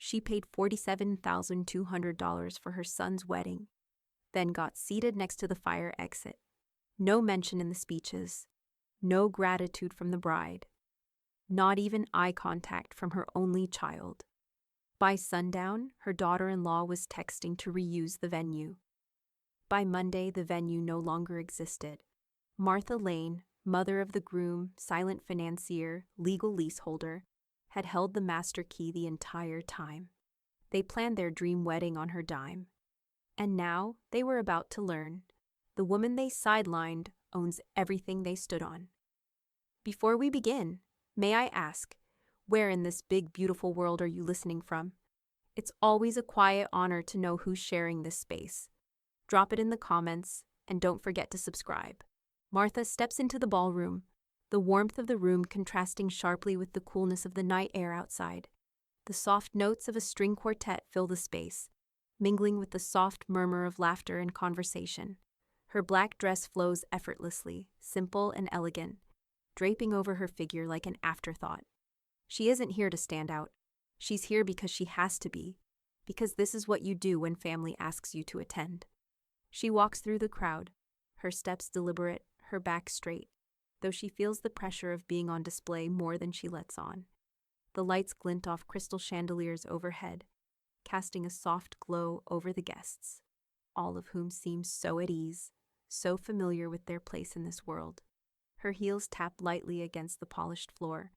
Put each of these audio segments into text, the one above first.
She paid $47,200 for her son's wedding, then got seated next to the fire exit. No mention in the speeches, no gratitude from the bride, not even eye contact from her only child. By sundown, her daughter-in-law was texting to reuse the venue. By Monday, the venue no longer existed. Martha Lane, mother of the groom, silent financier, legal leaseholder, had held the master key the entire time. They planned their dream wedding on her dime. And now they were about to learn. The woman they sidelined owns everything they stood on. Before we begin, may I ask, where in this big, beautiful world are you listening from? It's always a quiet honor to know who's sharing this space. Drop it in the comments, and don't forget to subscribe. Martha steps into the ballroom, the warmth of the room contrasting sharply with the coolness of the night air outside. The soft notes of a string quartet fill the space, mingling with the soft murmur of laughter and conversation. Her black dress flows effortlessly, simple and elegant, draping over her figure like an afterthought. She isn't here to stand out. She's here because she has to be, because this is what you do when family asks you to attend. She walks through the crowd, her steps deliberate, her back straight, though she feels the pressure of being on display more than she lets on. The lights glint off crystal chandeliers overhead, casting a soft glow over the guests, all of whom seem so at ease, so familiar with their place in this world. Her heels tap lightly against the polished floor,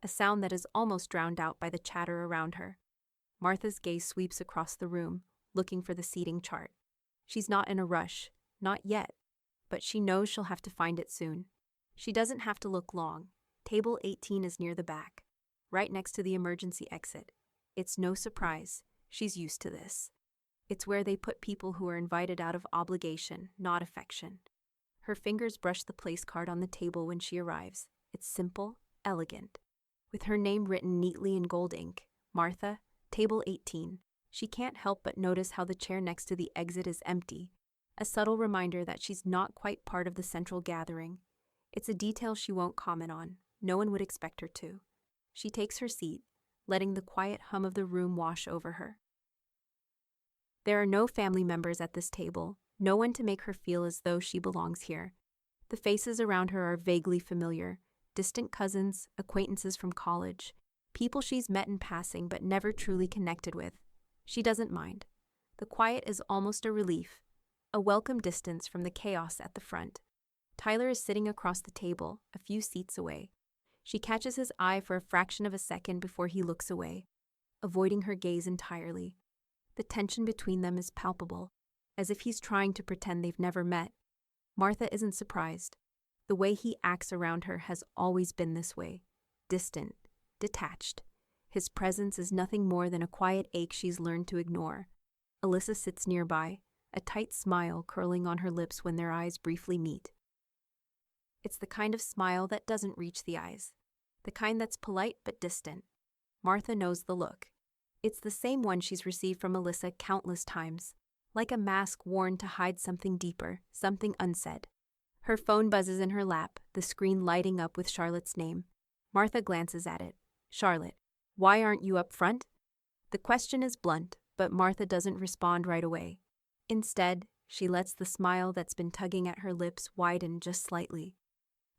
a sound that is almost drowned out by the chatter around her. Martha's gaze sweeps across the room, looking for the seating chart. She's not in a rush, not yet, but she knows she'll have to find it soon. She doesn't have to look long. Table 18 is near the back, right next to the emergency exit. It's no surprise. She's used to this. It's where they put people who are invited out of obligation, not affection. Her fingers brush the place card on the table when she arrives. It's simple, elegant, with her name written neatly in gold ink. Martha, table 18. She can't help but notice how the chair next to the exit is empty, a subtle reminder that she's not quite part of the central gathering. It's a detail she won't comment on. No one would expect her to. She takes her seat, letting the quiet hum of the room wash over her. There are no family members at this table, no one to make her feel as though she belongs here. The faces around her are vaguely familiar, distant cousins, acquaintances from college, people she's met in passing but never truly connected with. She doesn't mind. The quiet is almost a relief, a welcome distance from the chaos at the front. Tyler is sitting across the table, a few seats away. She catches his eye for a fraction of a second before he looks away, avoiding her gaze entirely. The tension between them is palpable, as if he's trying to pretend they've never met. Martha isn't surprised. The way he acts around her has always been this way, distant, detached. His presence is nothing more than a quiet ache she's learned to ignore. Alyssa sits nearby, a tight smile curling on her lips when their eyes briefly meet. It's the kind of smile that doesn't reach the eyes, the kind that's polite but distant. Martha knows the look. It's the same one she's received from Alyssa countless times, like a mask worn to hide something deeper, something unsaid. Her phone buzzes in her lap, the screen lighting up with Charlotte's name. Martha glances at it. Charlotte, why aren't you up front? The question is blunt, but Martha doesn't respond right away. Instead, she lets the smile that's been tugging at her lips widen just slightly.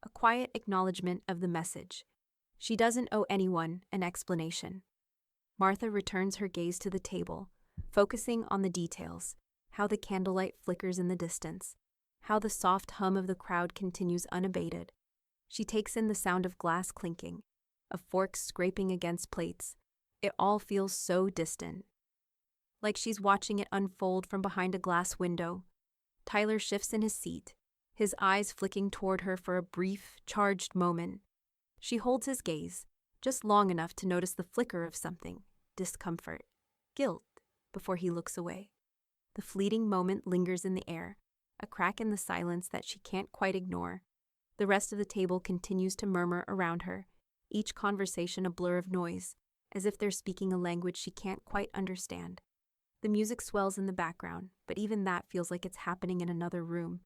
A quiet acknowledgement of the message. She doesn't owe anyone an explanation. Martha returns her gaze to the table, focusing on the details, how the candlelight flickers in the distance, how the soft hum of the crowd continues unabated. She takes in the sound of glass clinking, of forks scraping against plates. It all feels so distant, like she's watching it unfold from behind a glass window. Tyler shifts in his seat, his eyes flicking toward her for a brief, charged moment. She holds his gaze, just long enough to notice the flicker of something, discomfort, guilt, before he looks away. The fleeting moment lingers in the air, a crack in the silence that she can't quite ignore. The rest of the table continues to murmur around her, each conversation a blur of noise, as if they're speaking a language she can't quite understand. The music swells in the background, but even that feels like it's happening in another room,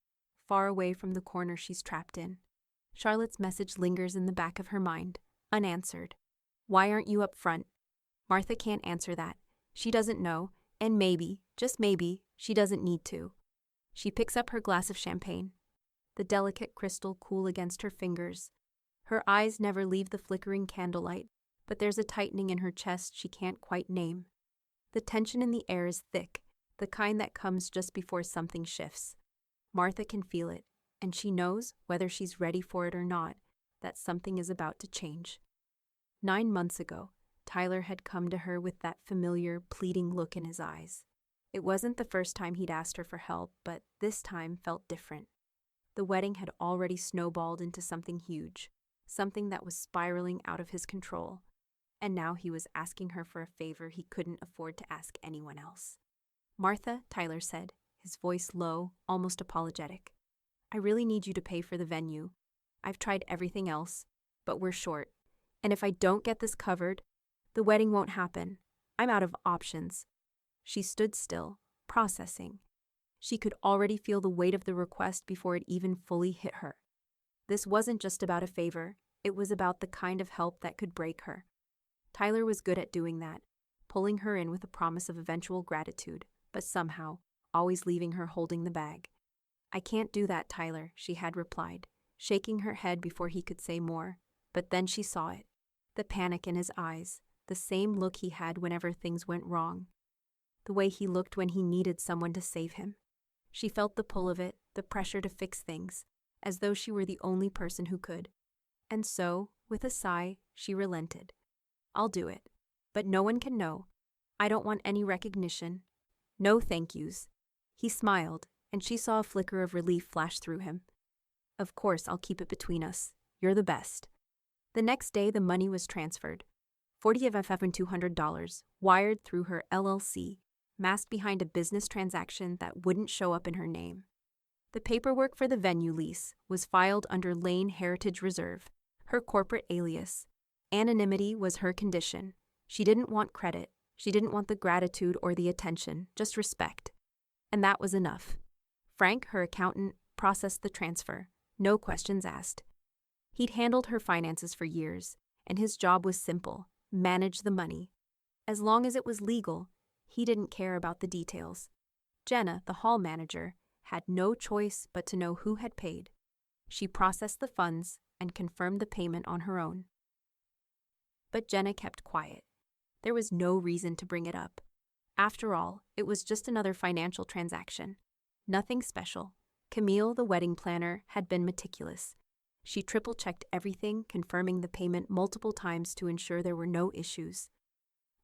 far away from the corner she's trapped in. Charlotte's message lingers in the back of her mind, unanswered. Why aren't you up front? Martha can't answer that. She doesn't know, and maybe, just maybe, she doesn't need to. She picks up her glass of champagne, the delicate crystal cool against her fingers. Her eyes never leave the flickering candlelight, but there's a tightening in her chest she can't quite name. The tension in the air is thick, the kind that comes just before something shifts. Martha can feel it, and she knows, whether she's ready for it or not, that something is about to change. 9 months ago, Tyler had come to her with that familiar, pleading look in his eyes. It wasn't the first time he'd asked her for help, but this time felt different. The wedding had already snowballed into something huge, something that was spiraling out of his control, and now he was asking her for a favor he couldn't afford to ask anyone else. "Martha," Tyler said, his voice low, almost apologetic, "I really need you to pay for the venue. I've tried everything else, but we're short. And if I don't get this covered, the wedding won't happen. I'm out of options." She stood still, processing. She could already feel the weight of the request before it even fully hit her. This wasn't just about a favor, it was about the kind of help that could break her. Tyler was good at doing that, pulling her in with a promise of eventual gratitude, but somehow, always leaving her holding the bag. "I can't do that, Tyler," she had replied, shaking her head before he could say more. But then she saw it. The panic in his eyes, the same look he had whenever things went wrong. The way he looked when he needed someone to save him. She felt the pull of it, the pressure to fix things, as though she were the only person who could. And so, with a sigh, she relented. "I'll do it. But no one can know. I don't want any recognition. No thank yous." He smiled, and she saw a flicker of relief flash through him. "Of course, I'll keep it between us. You're the best." The next day, the money was transferred. $40,200, wired through her LLC, masked behind a business transaction that wouldn't show up in her name. The paperwork for the venue lease was filed under Lane Heritage Reserve, her corporate alias. Anonymity was her condition. She didn't want credit. She didn't want the gratitude or the attention, just respect. And that was enough. Frank, her accountant, processed the transfer. No questions asked. He'd handled her finances for years, and his job was simple: manage the money. As long as it was legal, he didn't care about the details. Jenna, the hall manager, had no choice but to know who had paid. She processed the funds and confirmed the payment on her own. But Jenna kept quiet. There was no reason to bring it up. After all, it was just another financial transaction. Nothing special. Camille, the wedding planner, had been meticulous. She triple-checked everything, confirming the payment multiple times to ensure there were no issues.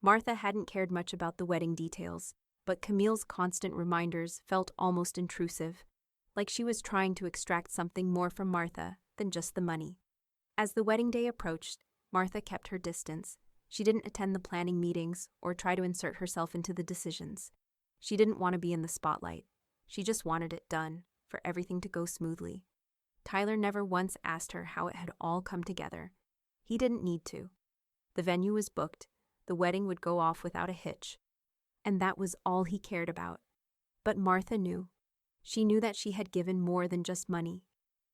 Martha hadn't cared much about the wedding details, but Camille's constant reminders felt almost intrusive, like she was trying to extract something more from Martha than just the money. As the wedding day approached, Martha kept her distance. She didn't attend the planning meetings or try to insert herself into the decisions. She didn't want to be in the spotlight. She just wanted it done, for everything to go smoothly. Tyler never once asked her how it had all come together. He didn't need to. The venue was booked. The wedding would go off without a hitch. And that was all he cared about. But Martha knew. She knew that she had given more than just money.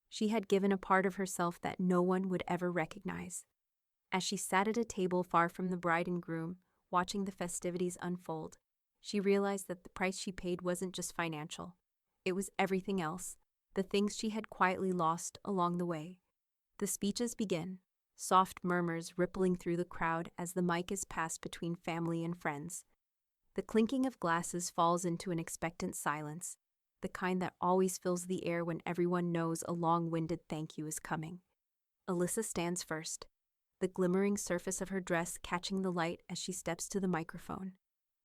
She had given a part of herself that no one would ever recognize. As she sat at a table far from the bride and groom, watching the festivities unfold, she realized that the price she paid wasn't just financial. It was everything else, the things she had quietly lost along the way. The speeches begin, soft murmurs rippling through the crowd as the mic is passed between family and friends. The clinking of glasses falls into an expectant silence, the kind that always fills the air when everyone knows a long-winded thank you is coming. Alyssa stands first, the glimmering surface of her dress catching the light as she steps to the microphone.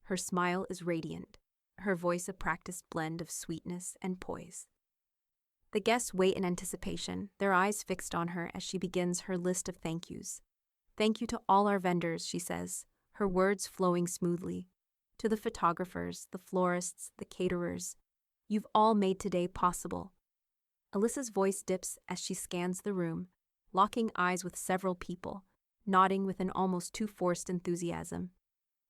Her smile is radiant, her voice a practiced blend of sweetness and poise. The guests wait in anticipation, their eyes fixed on her as she begins her list of thank yous. "Thank you to all our vendors," she says, her words flowing smoothly. "To the photographers, the florists, the caterers. You've all made today possible." Alyssa's voice dips as she scans the room, locking eyes with several people, nodding with an almost too forced enthusiasm.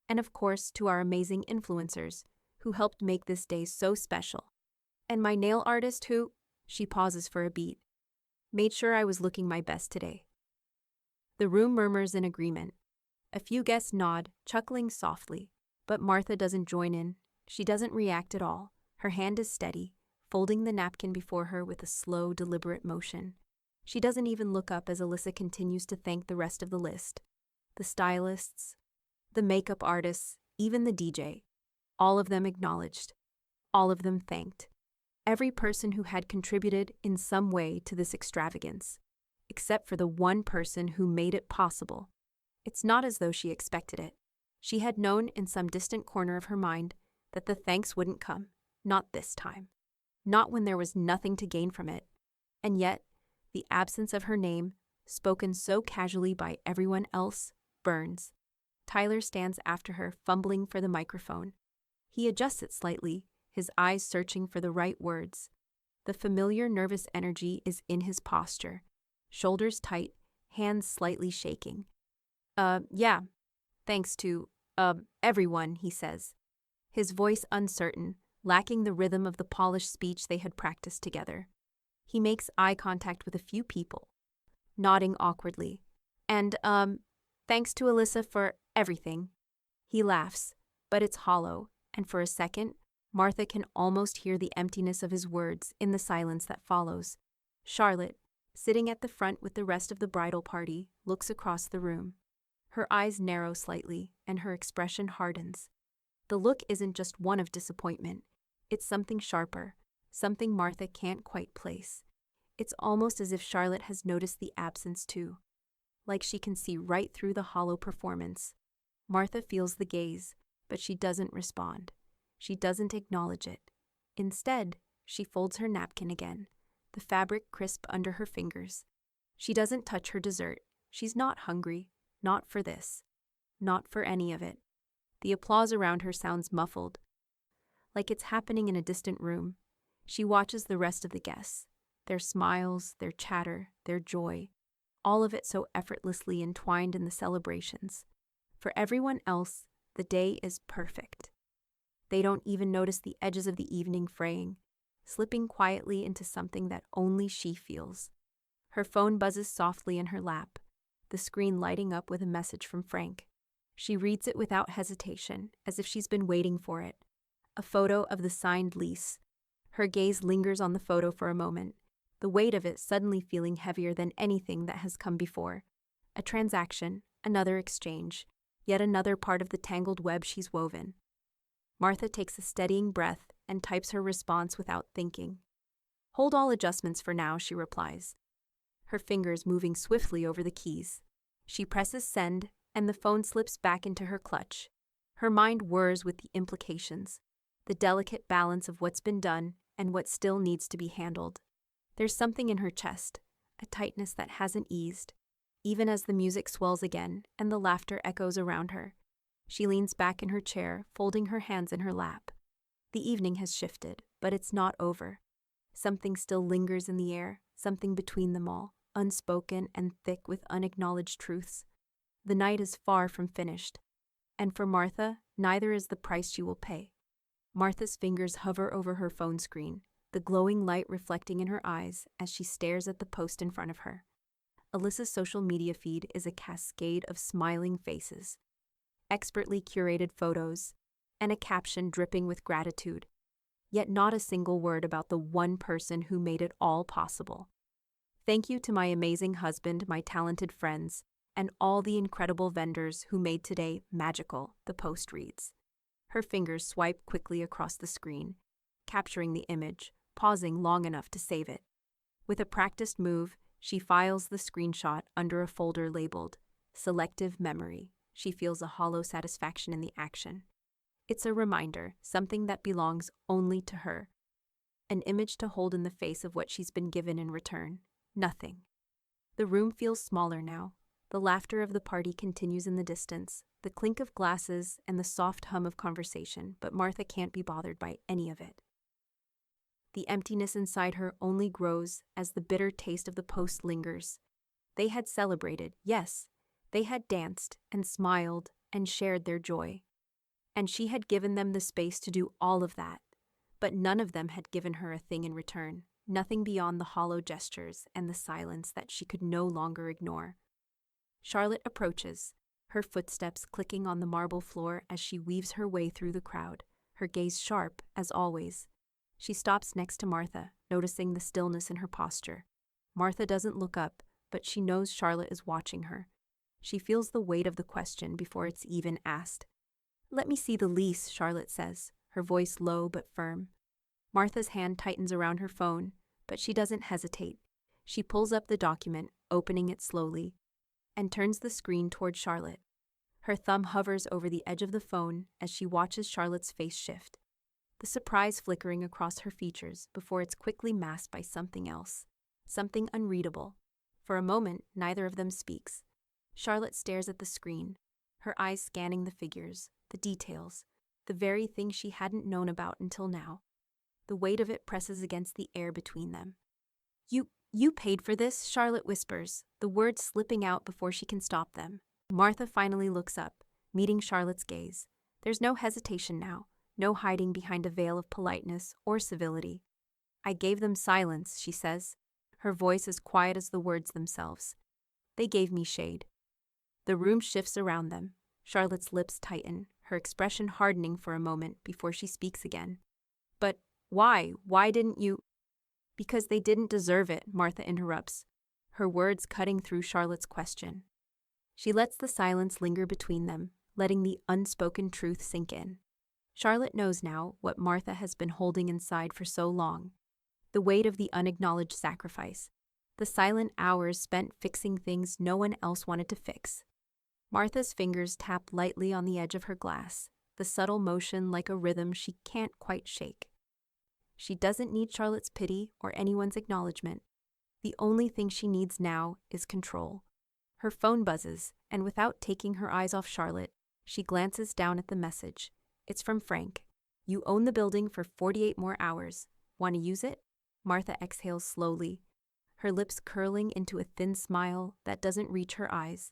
And of course, to our amazing influencers, who helped make this day so special. And my nail artist who, she pauses for a beat, made sure I was looking my best today. The room murmurs in agreement. A few guests nod, chuckling softly, but Martha doesn't join in. She doesn't react at all. Her hand is steady, folding the napkin before her with a slow, deliberate motion. She doesn't even look up as Alyssa continues to thank the rest of the list. The stylists, the makeup artists, even the DJ. All of them acknowledged. All of them thanked. Every person who had contributed in some way to this extravagance, except for the one person who made it possible. It's not as though she expected it. She had known in some distant corner of her mind that the thanks wouldn't come, not this time. Not when there was nothing to gain from it. And yet, the absence of her name, spoken so casually by everyone else, burns. Tyler stands after her, fumbling for the microphone. He adjusts it slightly, his eyes searching for the right words. The familiar nervous energy is in his posture. Shoulders tight, hands slightly shaking. Yeah. Thanks to, everyone, he says. His voice uncertain, lacking the rhythm of the polished speech they had practiced together. He makes eye contact with a few people, nodding awkwardly. And, thanks to Alyssa for everything. He laughs, but it's hollow, and for a second, Martha can almost hear the emptiness of his words in the silence that follows. Charlotte, sitting at the front with the rest of the bridal party, looks across the room. Her eyes narrow slightly, and her expression hardens. The look isn't just one of disappointment. It's something sharper, something Martha can't quite place. It's almost as if Charlotte has noticed the absence too. Like she can see right through the hollow performance. Martha feels the gaze, but she doesn't respond. She doesn't acknowledge it. Instead, she folds her napkin again, the fabric crisp under her fingers. She doesn't touch her dessert. She's not hungry. Not for this. Not for any of it. The applause around her sounds muffled, like it's happening in a distant room. She watches the rest of the guests, their smiles, their chatter, their joy, all of it so effortlessly entwined in the celebrations. For everyone else, the day is perfect. They don't even notice the edges of the evening fraying, slipping quietly into something that only she feels. Her phone buzzes softly in her lap, the screen lighting up with a message from Frank. She reads it without hesitation, as if she's been waiting for it. A photo of the signed lease. Her gaze lingers on the photo for a moment, the weight of it suddenly feeling heavier than anything that has come before. A transaction, another exchange, yet another part of the tangled web she's woven. Martha takes a steadying breath and types her response without thinking. Hold all adjustments for now, she replies, her fingers moving swiftly over the keys. She presses send, and the phone slips back into her clutch. Her mind whirs with the implications, the delicate balance of what's been done and what still needs to be handled. There's something in her chest, a tightness that hasn't eased, even as the music swells again and the laughter echoes around her. She leans back in her chair, folding her hands in her lap. The evening has shifted, but it's not over. Something still lingers in the air, something between them all, unspoken and thick with unacknowledged truths. The night is far from finished, and for Martha, neither is the price she will pay. Martha's fingers hover over her phone screen, the glowing light reflecting in her eyes as she stares at the post in front of her. Alyssa's social media feed is a cascade of smiling faces, expertly curated photos, and a caption dripping with gratitude, yet not a single word about the one person who made it all possible. Thank you to my amazing husband, my talented friends, and all the incredible vendors who made today magical, the post reads. Her fingers swipe quickly across the screen, capturing the image, pausing long enough to save it. With a practiced move, she files the screenshot under a folder labeled Selective Memory. She feels a hollow satisfaction in the action. It's a reminder, something that belongs only to her. An image to hold in the face of what she's been given in return. Nothing. The room feels smaller now. The laughter of the party continues in the distance, the clink of glasses and the soft hum of conversation, but Martha can't be bothered by any of it. The emptiness inside her only grows as the bitter taste of the post lingers. They had celebrated, yes. They had danced and smiled and shared their joy. And she had given them the space to do all of that. But none of them had given her a thing in return, nothing beyond the hollow gestures and the silence that she could no longer ignore. Charlotte approaches, her footsteps clicking on the marble floor as she weaves her way through the crowd, her gaze sharp, as always. She stops next to Martha, noticing the stillness in her posture. Martha doesn't look up, but she knows Charlotte is watching her. She feels the weight of the question before it's even asked. "Let me see the lease," Charlotte says, her voice low but firm. Martha's hand tightens around her phone, but she doesn't hesitate. She pulls up the document, opening it slowly, and turns the screen toward Charlotte. Her thumb hovers over the edge of the phone as she watches Charlotte's face shift, the surprise flickering across her features before it's quickly masked by something else, something unreadable. For a moment, neither of them speaks. Charlotte stares at the screen, her eyes scanning the figures, the details, the very thing she hadn't known about until now. The weight of it presses against the air between them. You paid for this," Charlotte whispers, the words slipping out before she can stop them. Martha finally looks up, meeting Charlotte's gaze. There's no hesitation now, no hiding behind a veil of politeness or civility. "I gave them silence," she says, her voice as quiet as the words themselves. "They gave me shade." The room shifts around them. Charlotte's lips tighten, her expression hardening for a moment before she speaks again. "But why? Why didn't you—" "Because they didn't deserve it," Martha interrupts, her words cutting through Charlotte's question. She lets the silence linger between them, letting the unspoken truth sink in. Charlotte knows now what Martha has been holding inside for so long. The weight of the unacknowledged sacrifice, the silent hours spent fixing things no one else wanted to fix. Martha's fingers tap lightly on the edge of her glass, the subtle motion like a rhythm she can't quite shake. She doesn't need Charlotte's pity or anyone's acknowledgement. The only thing she needs now is control. Her phone buzzes, and without taking her eyes off Charlotte, she glances down at the message. It's from Frank. "You own the building for 48 more hours. Want to use it?" Martha exhales slowly, her lips curling into a thin smile that doesn't reach her eyes.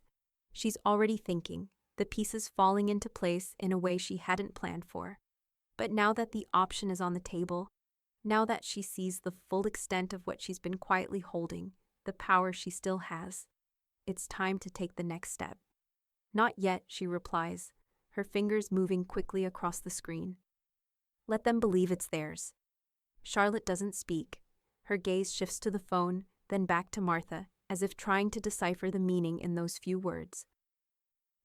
She's already thinking, the pieces falling into place in a way she hadn't planned for. But now that the option is on the table, now that she sees the full extent of what she's been quietly holding, the power she still has, it's time to take the next step. "Not yet," she replies, her fingers moving quickly across the screen. "Let them believe it's theirs." Charlotte doesn't speak. Her gaze shifts to the phone, then back to Martha, as if trying to decipher the meaning in those few words.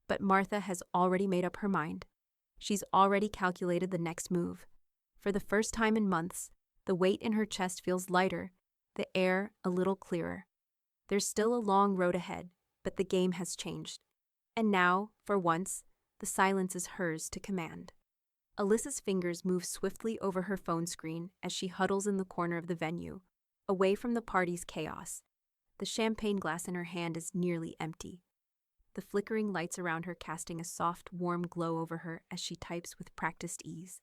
But Martha has already made up her mind. She's already calculated the next move. For the first time in months, the weight in her chest feels lighter, the air a little clearer. There's still a long road ahead, but the game has changed. And now, for once, the silence is hers to command. Alyssa's fingers move swiftly over her phone screen as she huddles in the corner of the venue, away from the party's chaos. The champagne glass in her hand is nearly empty, the flickering lights around her casting a soft, warm glow over her as she types with practiced ease.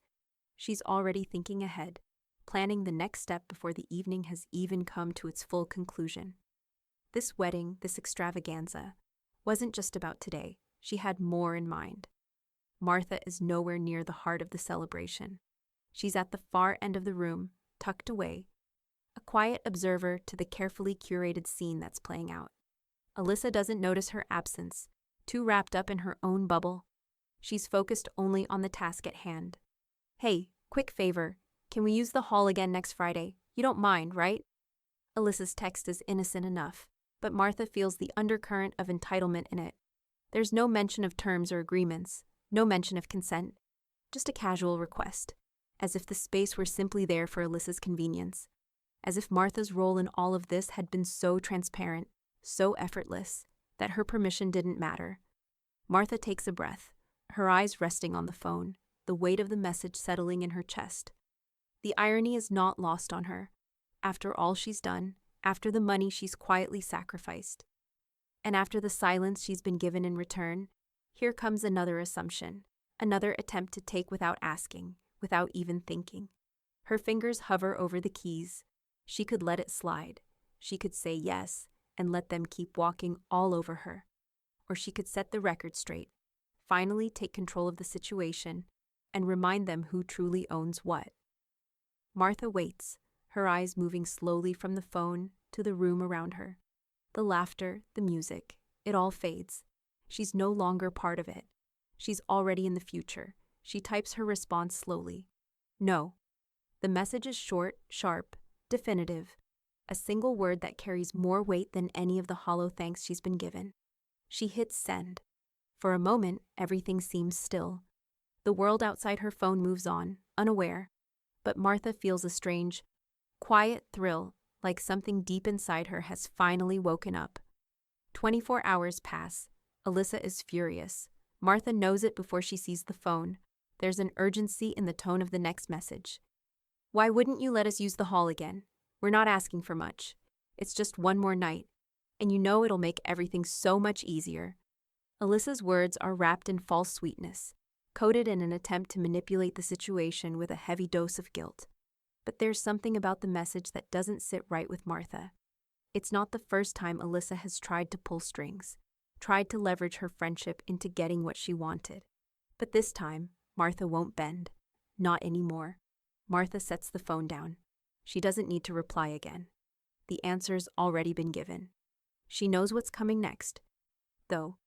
She's already thinking ahead, planning the next step before the evening has even come to its full conclusion. This wedding, this extravaganza, wasn't just about today. She had more in mind. Martha is nowhere near the heart of the celebration. She's at the far end of the room, tucked away, a quiet observer to the carefully curated scene that's playing out. Alyssa doesn't notice her absence, too wrapped up in her own bubble. She's focused only on the task at hand. "Hey, quick favor. Can we use the hall again next Friday? You don't mind, right?" Alyssa's text is innocent enough, but Martha feels the undercurrent of entitlement in it. There's no mention of terms or agreements, no mention of consent, just a casual request, as if the space were simply there for Alyssa's convenience, as if Martha's role in all of this had been so transparent, so effortless, that her permission didn't matter. Martha takes a breath, her eyes resting on the phone, the weight of the message settling in her chest. The irony is not lost on her. After all she's done, after the money she's quietly sacrificed, and after the silence she's been given in return, here comes another assumption, another attempt to take without asking, without even thinking. Her fingers hover over the keys. She could let it slide. She could say yes and let them keep walking all over her. Or she could set the record straight, finally take control of the situation, and remind them who truly owns what. Martha waits, her eyes moving slowly from the phone to the room around her. The laughter, the music, it all fades. She's no longer part of it. She's already in the future. She types her response slowly. No. The message is short, sharp, definitive. A single word that carries more weight than any of the hollow thanks she's been given. She hits send. For a moment, everything seems still. The world outside her phone moves on, unaware. But Martha feels a strange, quiet thrill, like something deep inside her has finally woken up. 24 hours pass. Alyssa is furious. Martha knows it before she sees the phone. There's an urgency in the tone of the next message. Why wouldn't you let us use the hall again? We're not asking for much. It's just one more night. And you know it'll make everything so much easier. Alyssa's words are wrapped in false sweetness, coded in an attempt to manipulate the situation with a heavy dose of guilt. But there's something about the message that doesn't sit right with Martha. It's not the first time Alyssa has tried to pull strings, tried to leverage her friendship into getting what she wanted. But this time, Martha won't bend. Not anymore. Martha sets the phone down. She doesn't need to reply again. The answer's already been given. She knows what's coming next. Though,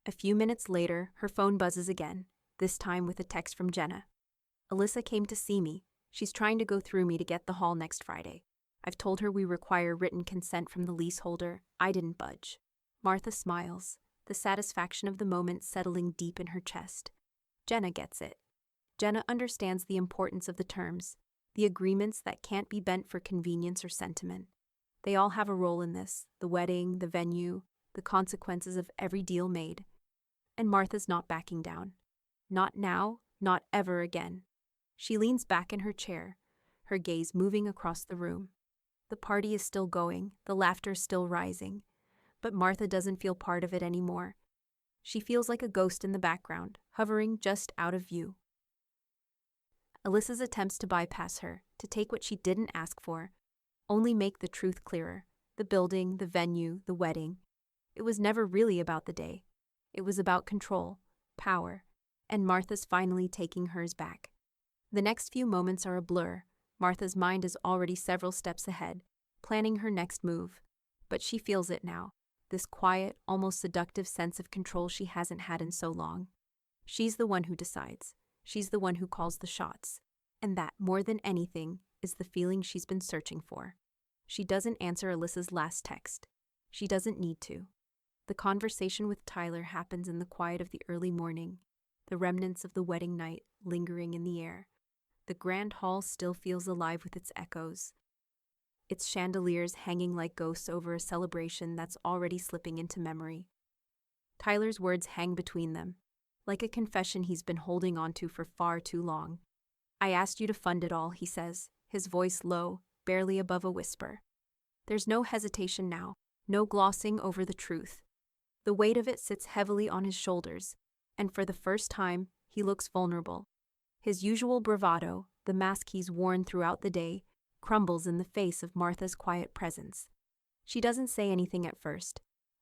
a few minutes later, her phone buzzes again, this time with a text from Jenna. Alyssa came to see me. She's trying to go through me to get the hall next Friday. I've told her we require written consent from the leaseholder. I didn't budge. Martha smiles, the satisfaction of the moment settling deep in her chest. Jenna gets it. Jenna understands the importance of the terms, the agreements that can't be bent for convenience or sentiment. They all have a role in this, the wedding, the venue, the consequences of every deal made. And Martha's not backing down. Not now, not ever again. She leans back in her chair, her gaze moving across the room. The party is still going, the laughter still rising, but Martha doesn't feel part of it anymore. She feels like a ghost in the background, hovering just out of view. Alyssa's attempts to bypass her, to take what she didn't ask for, only make the truth clearer. The building, the venue, the wedding. It was never really about the day. It was about control, power, and Martha's finally taking hers back. The next few moments are a blur. Martha's mind is already several steps ahead, planning her next move. But she feels it now, this quiet, almost seductive sense of control she hasn't had in so long. She's the one who decides. She's the one who calls the shots. And that, more than anything, is the feeling she's been searching for. She doesn't answer Alyssa's last text. She doesn't need to. The conversation with Tyler happens in the quiet of the early morning, the remnants of the wedding night lingering in the air. The grand hall still feels alive with its echoes, its chandeliers hanging like ghosts over a celebration that's already slipping into memory. Tyler's words hang between them, like a confession he's been holding onto for far too long. I asked you to fund it all, he says, his voice low, barely above a whisper. There's no hesitation now, no glossing over the truth. The weight of it sits heavily on his shoulders, and for the first time, he looks vulnerable. His usual bravado, the mask he's worn throughout the day, crumbles in the face of Martha's quiet presence. She doesn't say anything at first.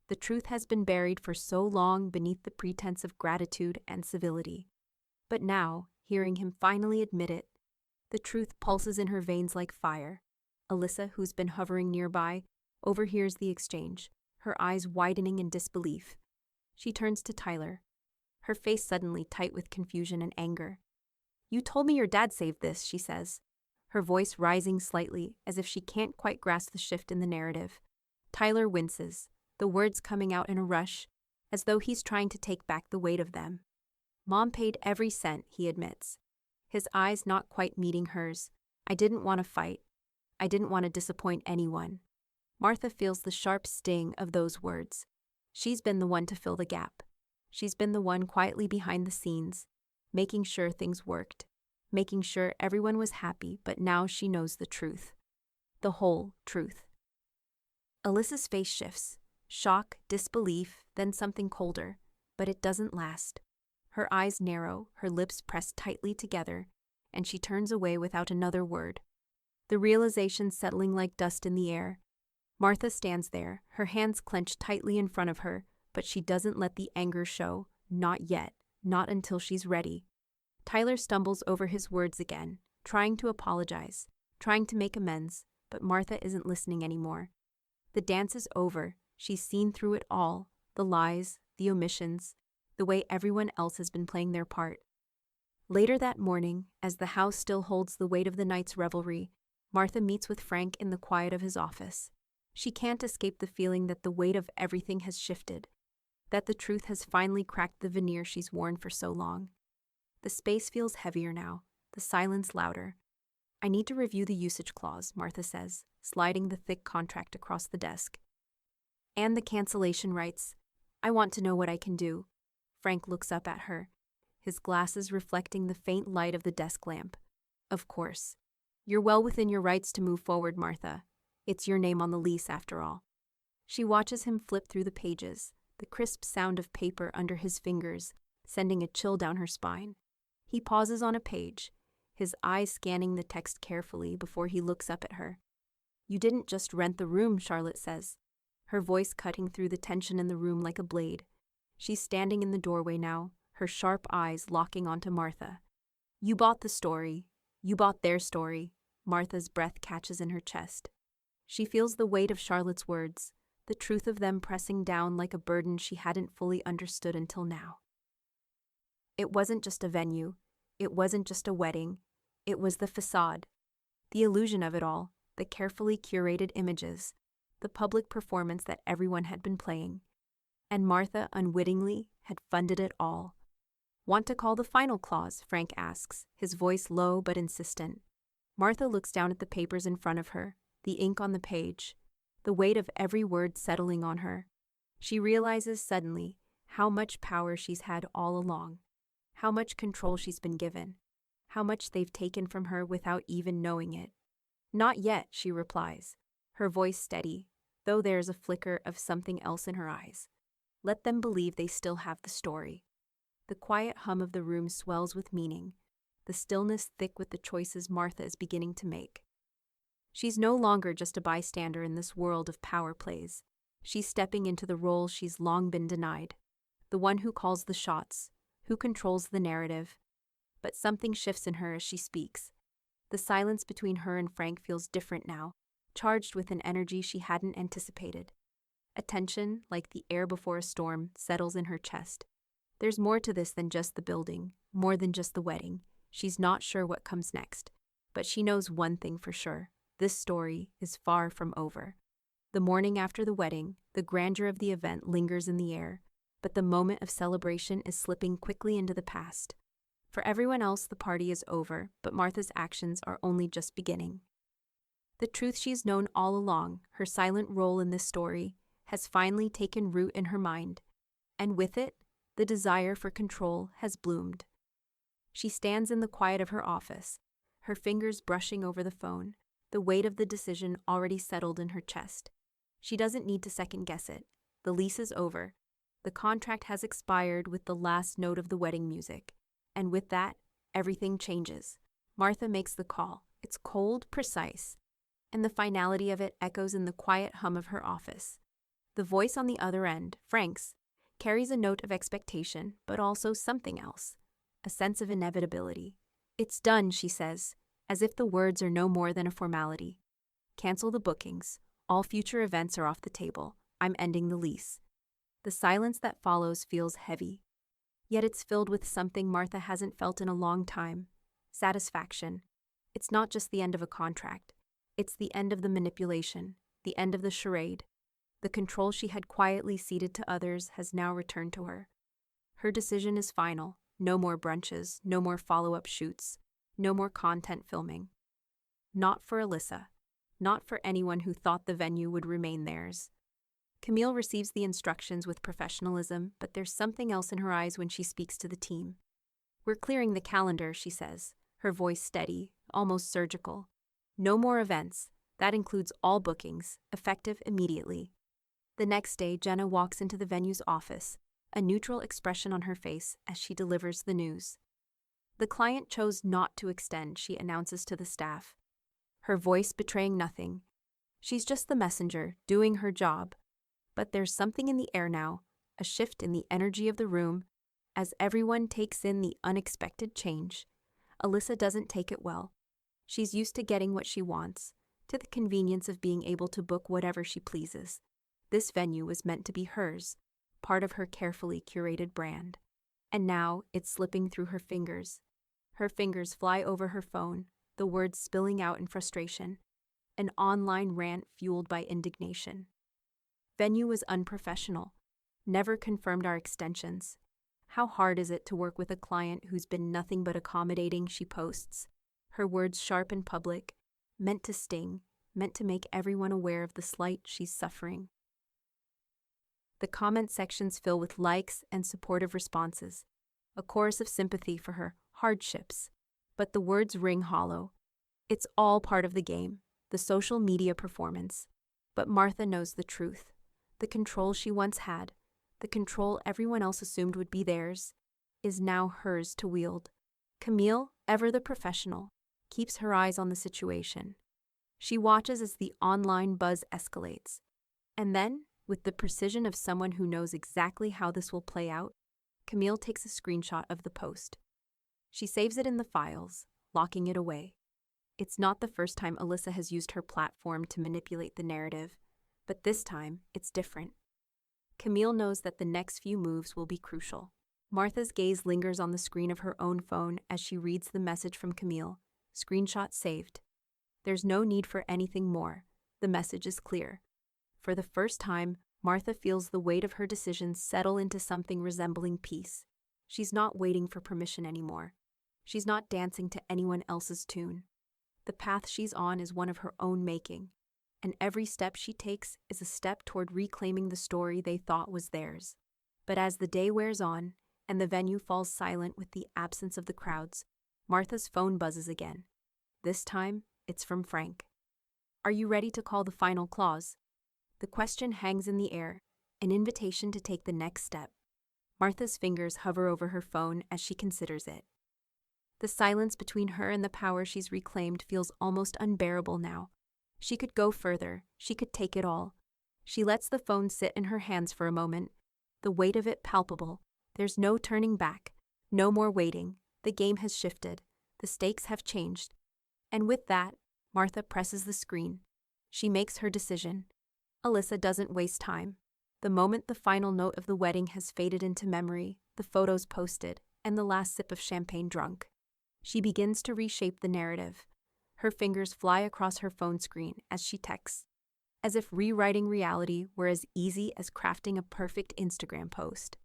The truth has been buried for so long beneath the pretense of gratitude and civility. But now, hearing him finally admit it, the truth pulses in her veins like fire. Alyssa, who's been hovering nearby, overhears the exchange, her eyes widening in disbelief. She turns to Tyler, her face suddenly tight with confusion and anger. You told me your dad saved this, she says, her voice rising slightly as if she can't quite grasp the shift in the narrative. Tyler winces, the words coming out in a rush, as though he's trying to take back the weight of them. Mom paid every cent, he admits, his eyes not quite meeting hers. I didn't want to fight. I didn't want to disappoint anyone. Martha feels the sharp sting of those words. She's been the one to fill the gap. She's been the one quietly behind the scenes, making sure things worked, making sure everyone was happy, but now she knows the truth. The whole truth. Alyssa's face shifts. Shock, disbelief, then something colder, but it doesn't last. Her eyes narrow, her lips pressed tightly together, and she turns away without another word. The realization settling like dust in the air. Martha stands there, her hands clenched tightly in front of her, but she doesn't let the anger show, not yet, not until she's ready. Tyler stumbles over his words again, trying to apologize, trying to make amends, but Martha isn't listening anymore. The dance is over. She's seen through it all, the lies, the omissions, the way everyone else has been playing their part. Later that morning, as the house still holds the weight of the night's revelry, Martha meets with Frank in the quiet of his office. She can't escape the feeling that the weight of everything has shifted, that the truth has finally cracked the veneer she's worn for so long. The space feels heavier now, the silence louder. I need to review the usage clause, Martha says, sliding the thick contract across the desk. And the cancellation rights. I want to know what I can do. Frank looks up at her, his glasses reflecting the faint light of the desk lamp. Of course. You're well within your rights to move forward, Martha. It's your name on the lease, after all. She watches him flip through the pages, the crisp sound of paper under his fingers, sending a chill down her spine. He pauses on a page, his eyes scanning the text carefully before he looks up at her. You didn't just rent the room, Charlotte says, her voice cutting through the tension in the room like a blade. She's standing in the doorway now, her sharp eyes locking onto Martha. You bought the story. You bought their story. Martha's breath catches in her chest. She feels the weight of Charlotte's words, the truth of them pressing down like a burden she hadn't fully understood until now. It wasn't just a venue. It wasn't just a wedding. It was the facade. The illusion of it all, the carefully curated images, the public performance that everyone had been playing. And Martha, unwittingly, had funded it all. Want to call the final clause? Frank asks, his voice low but insistent. Martha looks down at the papers in front of her, the ink on the page, the weight of every word settling on her. She realizes suddenly how much power she's had all along, how much control she's been given, how much they've taken from her without even knowing it. Not yet, she replies, her voice steady, though there's a flicker of something else in her eyes. Let them believe they still have the story. The quiet hum of the room swells with meaning, the stillness thick with the choices Martha is beginning to make. She's no longer just a bystander in this world of power plays. She's stepping into the role she's long been denied, the one who calls the shots, who controls the narrative. But something shifts in her as she speaks. The silence between her and Frank feels different now, charged with an energy she hadn't anticipated. A tension, like the air before a storm, settles in her chest. There's more to this than just the building, more than just the wedding. She's not sure what comes next, but she knows one thing for sure. This story is far from over. The morning after the wedding, the grandeur of the event lingers in the air, but the moment of celebration is slipping quickly into the past. For everyone else, the party is over, but Martha's actions are only just beginning. The truth she's known all along, her silent role in this story, has finally taken root in her mind, and with it, the desire for control has bloomed. She stands in the quiet of her office, her fingers brushing over the phone, the weight of the decision already settled in her chest. She doesn't need to second-guess it. The lease is over. The contract has expired with the last note of the wedding music. And with that, everything changes. Martha makes the call. It's cold, precise, and the finality of it echoes in the quiet hum of her office. The voice on the other end, Frank's, carries a note of expectation, but also something else, a sense of inevitability. It's done, she says, as if the words are no more than a formality. Cancel the bookings. All future events are off the table. I'm ending the lease. The silence that follows feels heavy. Yet it's filled with something Martha hasn't felt in a long time. Satisfaction. It's not just the end of a contract. It's the end of the manipulation, the end of the charade. The control she had quietly ceded to others has now returned to her. Her decision is final. No more brunches, no more follow-up shoots, no more content filming. Not for Alyssa. Not for anyone who thought the venue would remain theirs. Camille receives the instructions with professionalism, but there's something else in her eyes when she speaks to the team. We're clearing the calendar, she says, her voice steady, almost surgical. No more events. That includes all bookings, effective immediately. The next day, Jenna walks into the venue's office, a neutral expression on her face as she delivers the news. The client chose not to extend, she announces to the staff, her voice betraying nothing. She's just the messenger, doing her job. But there's something in the air now, a shift in the energy of the room, as everyone takes in the unexpected change. Alyssa doesn't take it well. She's used to getting what she wants, to the convenience of being able to book whatever she pleases. This venue was meant to be hers, part of her carefully curated brand. And now it's slipping through her fingers. Her fingers fly over her phone, the words spilling out in frustration, an online rant fueled by indignation. Venue was unprofessional, never confirmed our extensions. How hard is it to work with a client who's been nothing but accommodating, she posts. Her words sharp and public, meant to sting, meant to make everyone aware of the slight she's suffering. The comment sections fill with likes and supportive responses, a chorus of sympathy for her hardships. But the words ring hollow. It's all part of the game, the social media performance. But Martha knows the truth. The control she once had, the control everyone else assumed would be theirs, is now hers to wield. Camille, ever the professional, keeps her eyes on the situation. She watches as the online buzz escalates. And then, with the precision of someone who knows exactly how this will play out, Camille takes a screenshot of the post. She saves it in the files, locking it away. It's not the first time Alyssa has used her platform to manipulate the narrative, but this time it's different. Camille knows that the next few moves will be crucial. Martha's gaze lingers on the screen of her own phone as she reads the message from Camille. Screenshot saved. There's no need for anything more. The message is clear. For the first time, Martha feels the weight of her decisions settle into something resembling peace. She's not waiting for permission anymore. She's not dancing to anyone else's tune. The path she's on is one of her own making, and every step she takes is a step toward reclaiming the story they thought was theirs. But as the day wears on, and the venue falls silent with the absence of the crowds, Martha's phone buzzes again. This time, it's from Frank. Are you ready to call the final clause? The question hangs in the air, an invitation to take the next step. Martha's fingers hover over her phone as she considers it. The silence between her and the power she's reclaimed feels almost unbearable now. She could go further. She could take it all. She lets the phone sit in her hands for a moment, the weight of it palpable. There's no turning back, no more waiting. The game has shifted. The stakes have changed. And with that, Martha presses the screen. She makes her decision. Alyssa doesn't waste time. The moment the final note of the wedding has faded into memory, the photos posted, and the last sip of champagne drunk, she begins to reshape the narrative. Her fingers fly across her phone screen as she texts, as if rewriting reality were as easy as crafting a perfect Instagram post.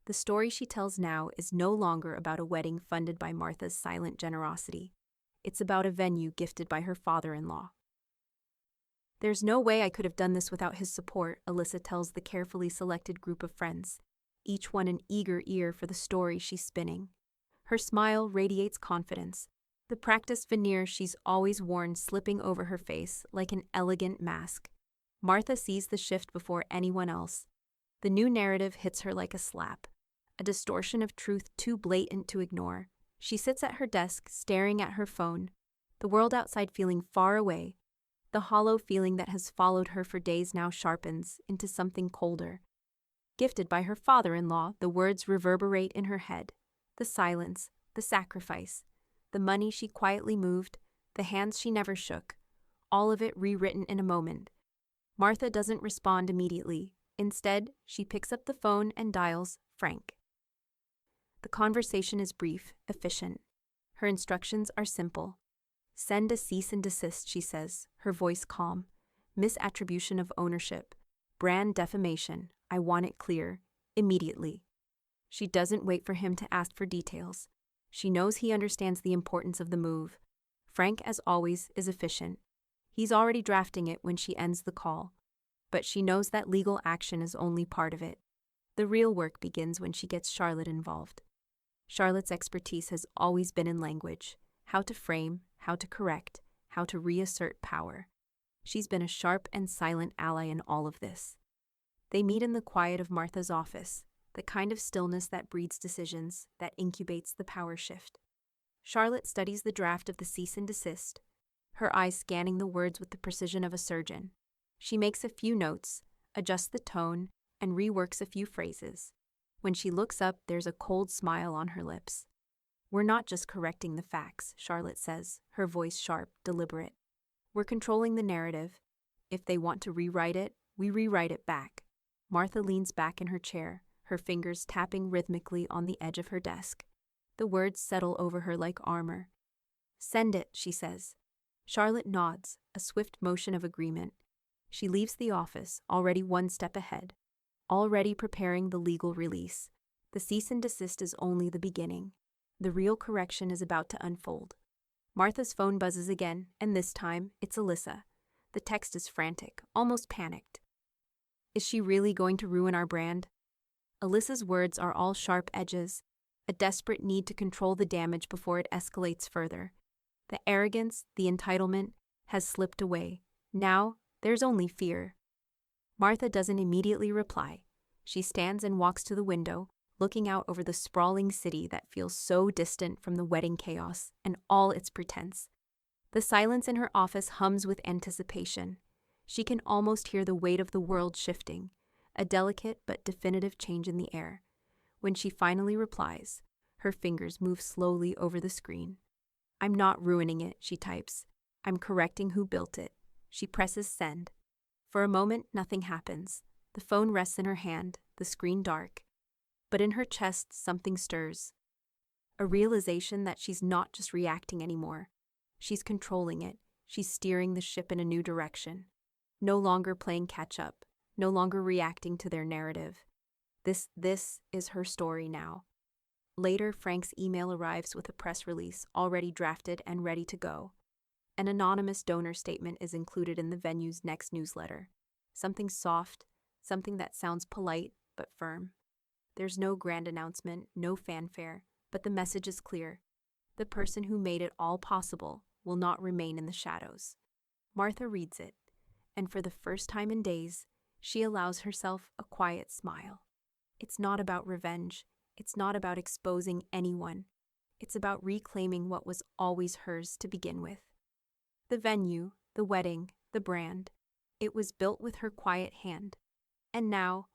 The story she tells now is no longer about a wedding funded by Martha's silent generosity. It's about a venue gifted by her father-in-law. There's no way I could have done this without his support, Alyssa tells the carefully selected group of friends, each one an eager ear for the story she's spinning. Her smile radiates confidence, the practiced veneer she's always worn slipping over her face like an elegant mask. Martha sees the shift before anyone else. The new narrative hits her like a slap, a distortion of truth too blatant to ignore. She sits at her desk, staring at her phone, the world outside feeling far away. The hollow feeling that has followed her for days now sharpens into something colder. Gifted by her father-in-law, the words reverberate in her head. The silence, the sacrifice, the money she quietly moved, the hands she never shook, all of it rewritten in a moment. Martha doesn't respond immediately. Instead, she picks up the phone and dials Frank. The conversation is brief, efficient. Her instructions are simple. Send a cease and desist, she says, her voice calm. Misattribution of ownership. Brand defamation. I want it clear. Immediately. She doesn't wait for him to ask for details. She knows he understands the importance of the move. Frank, as always, is efficient. He's already drafting it when she ends the call. But she knows that legal action is only part of it. The real work begins when she gets Charlotte involved. Charlotte's expertise has always been in language. How to frame, how to correct, how to reassert power. She's been a sharp and silent ally in all of this. They meet in the quiet of Martha's office, the kind of stillness that breeds decisions, that incubates the power shift. Charlotte studies the draft of the cease and desist, her eyes scanning the words with the precision of a surgeon. She makes a few notes, adjusts the tone, and reworks a few phrases. When she looks up, there's a cold smile on her lips. We're not just correcting the facts, Charlotte says, her voice sharp, deliberate. We're controlling the narrative. If they want to rewrite it, we rewrite it back. Martha leans back in her chair, her fingers tapping rhythmically on the edge of her desk. The words settle over her like armor. "Send it," she says. Charlotte nods, a swift motion of agreement. She leaves the office, already one step ahead, already preparing the legal release. The cease and desist is only the beginning. The real correction is about to unfold. Martha's phone buzzes again, and this time, it's Alyssa. The text is frantic, almost panicked. Is she really going to ruin our brand? Alyssa's words are all sharp edges, a desperate need to control the damage before it escalates further. The arrogance, the entitlement, has slipped away. Now, there's only fear. Martha doesn't immediately reply. She stands and walks to the window, looking out over the sprawling city that feels so distant from the wedding chaos and all its pretense. The silence in her office hums with anticipation. She can almost hear the weight of the world shifting, a delicate but definitive change in the air. When she finally replies, her fingers move slowly over the screen. "I'm not ruining it," she types. "I'm correcting who built it." She presses send. For a moment, nothing happens. The phone rests in her hand, the screen dark. But in her chest, something stirs. A realization that she's not just reacting anymore. She's controlling it. She's steering the ship in a new direction. No longer playing catch-up. No longer reacting to their narrative. This is her story now. Later, Frank's email arrives with a press release already drafted and ready to go. An anonymous donor statement is included in the venue's next newsletter. Something soft, something that sounds polite but firm. There's no grand announcement, no fanfare, but the message is clear. The person who made it all possible will not remain in the shadows. Martha reads it, and for the first time in days, she allows herself a quiet smile. It's not about revenge. It's not about exposing anyone. It's about reclaiming what was always hers to begin with. The venue, the wedding, the brand. It was built with her quiet hand. And now,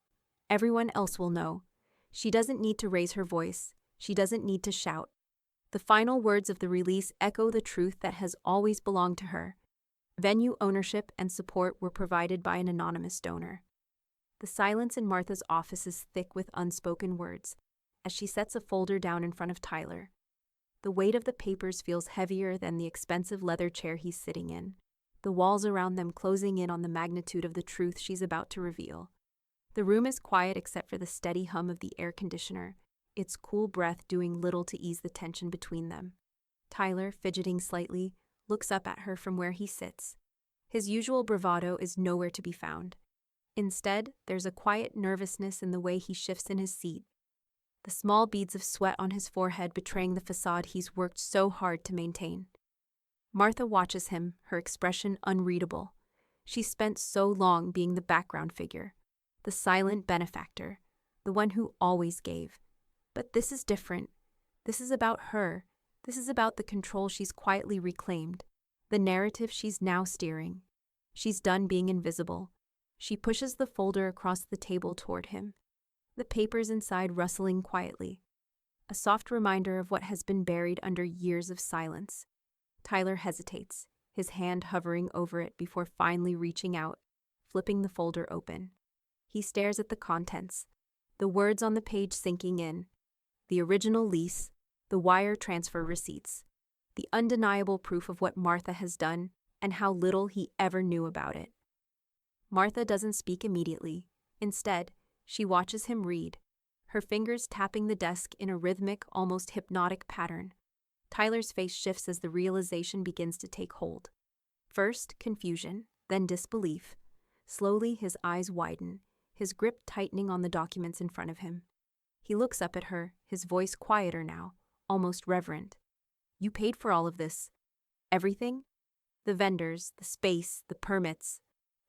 everyone else will know. She doesn't need to raise her voice. She doesn't need to shout. The final words of the release echo the truth that has always belonged to her. Venue ownership and support were provided by an anonymous donor. The silence in Martha's office is thick with unspoken words, as she sets a folder down in front of Tyler. The weight of the papers feels heavier than the expensive leather chair he's sitting in, the walls around them closing in on the magnitude of the truth she's about to reveal. The room is quiet except for the steady hum of the air conditioner, its cool breath doing little to ease the tension between them. Tyler, fidgeting slightly, looks up at her from where he sits. His usual bravado is nowhere to be found. Instead, there's a quiet nervousness in the way he shifts in his seat, the small beads of sweat on his forehead betraying the facade he's worked so hard to maintain. Martha watches him, her expression unreadable. She's spent so long being the background figure, the silent benefactor, the one who always gave. But this is different. This is about her. This is about the control she's quietly reclaimed, the narrative she's now steering. She's done being invisible. She pushes the folder across the table toward him, the papers inside rustling quietly, a soft reminder of what has been buried under years of silence. Tyler hesitates, his hand hovering over it before finally reaching out, flipping the folder open. He stares at the contents, the words on the page sinking in, the original lease, the wire transfer receipts, the undeniable proof of what Martha has done and how little he ever knew about it. Martha doesn't speak immediately. Instead, she watches him read, her fingers tapping the desk in a rhythmic, almost hypnotic pattern. Tyler's face shifts as the realization begins to take hold. First, confusion, then disbelief. Slowly, his eyes widen, his grip tightening on the documents in front of him. He looks up at her, his voice quieter now, almost reverent. "You paid for all of this. Everything? The vendors, the space, the permits.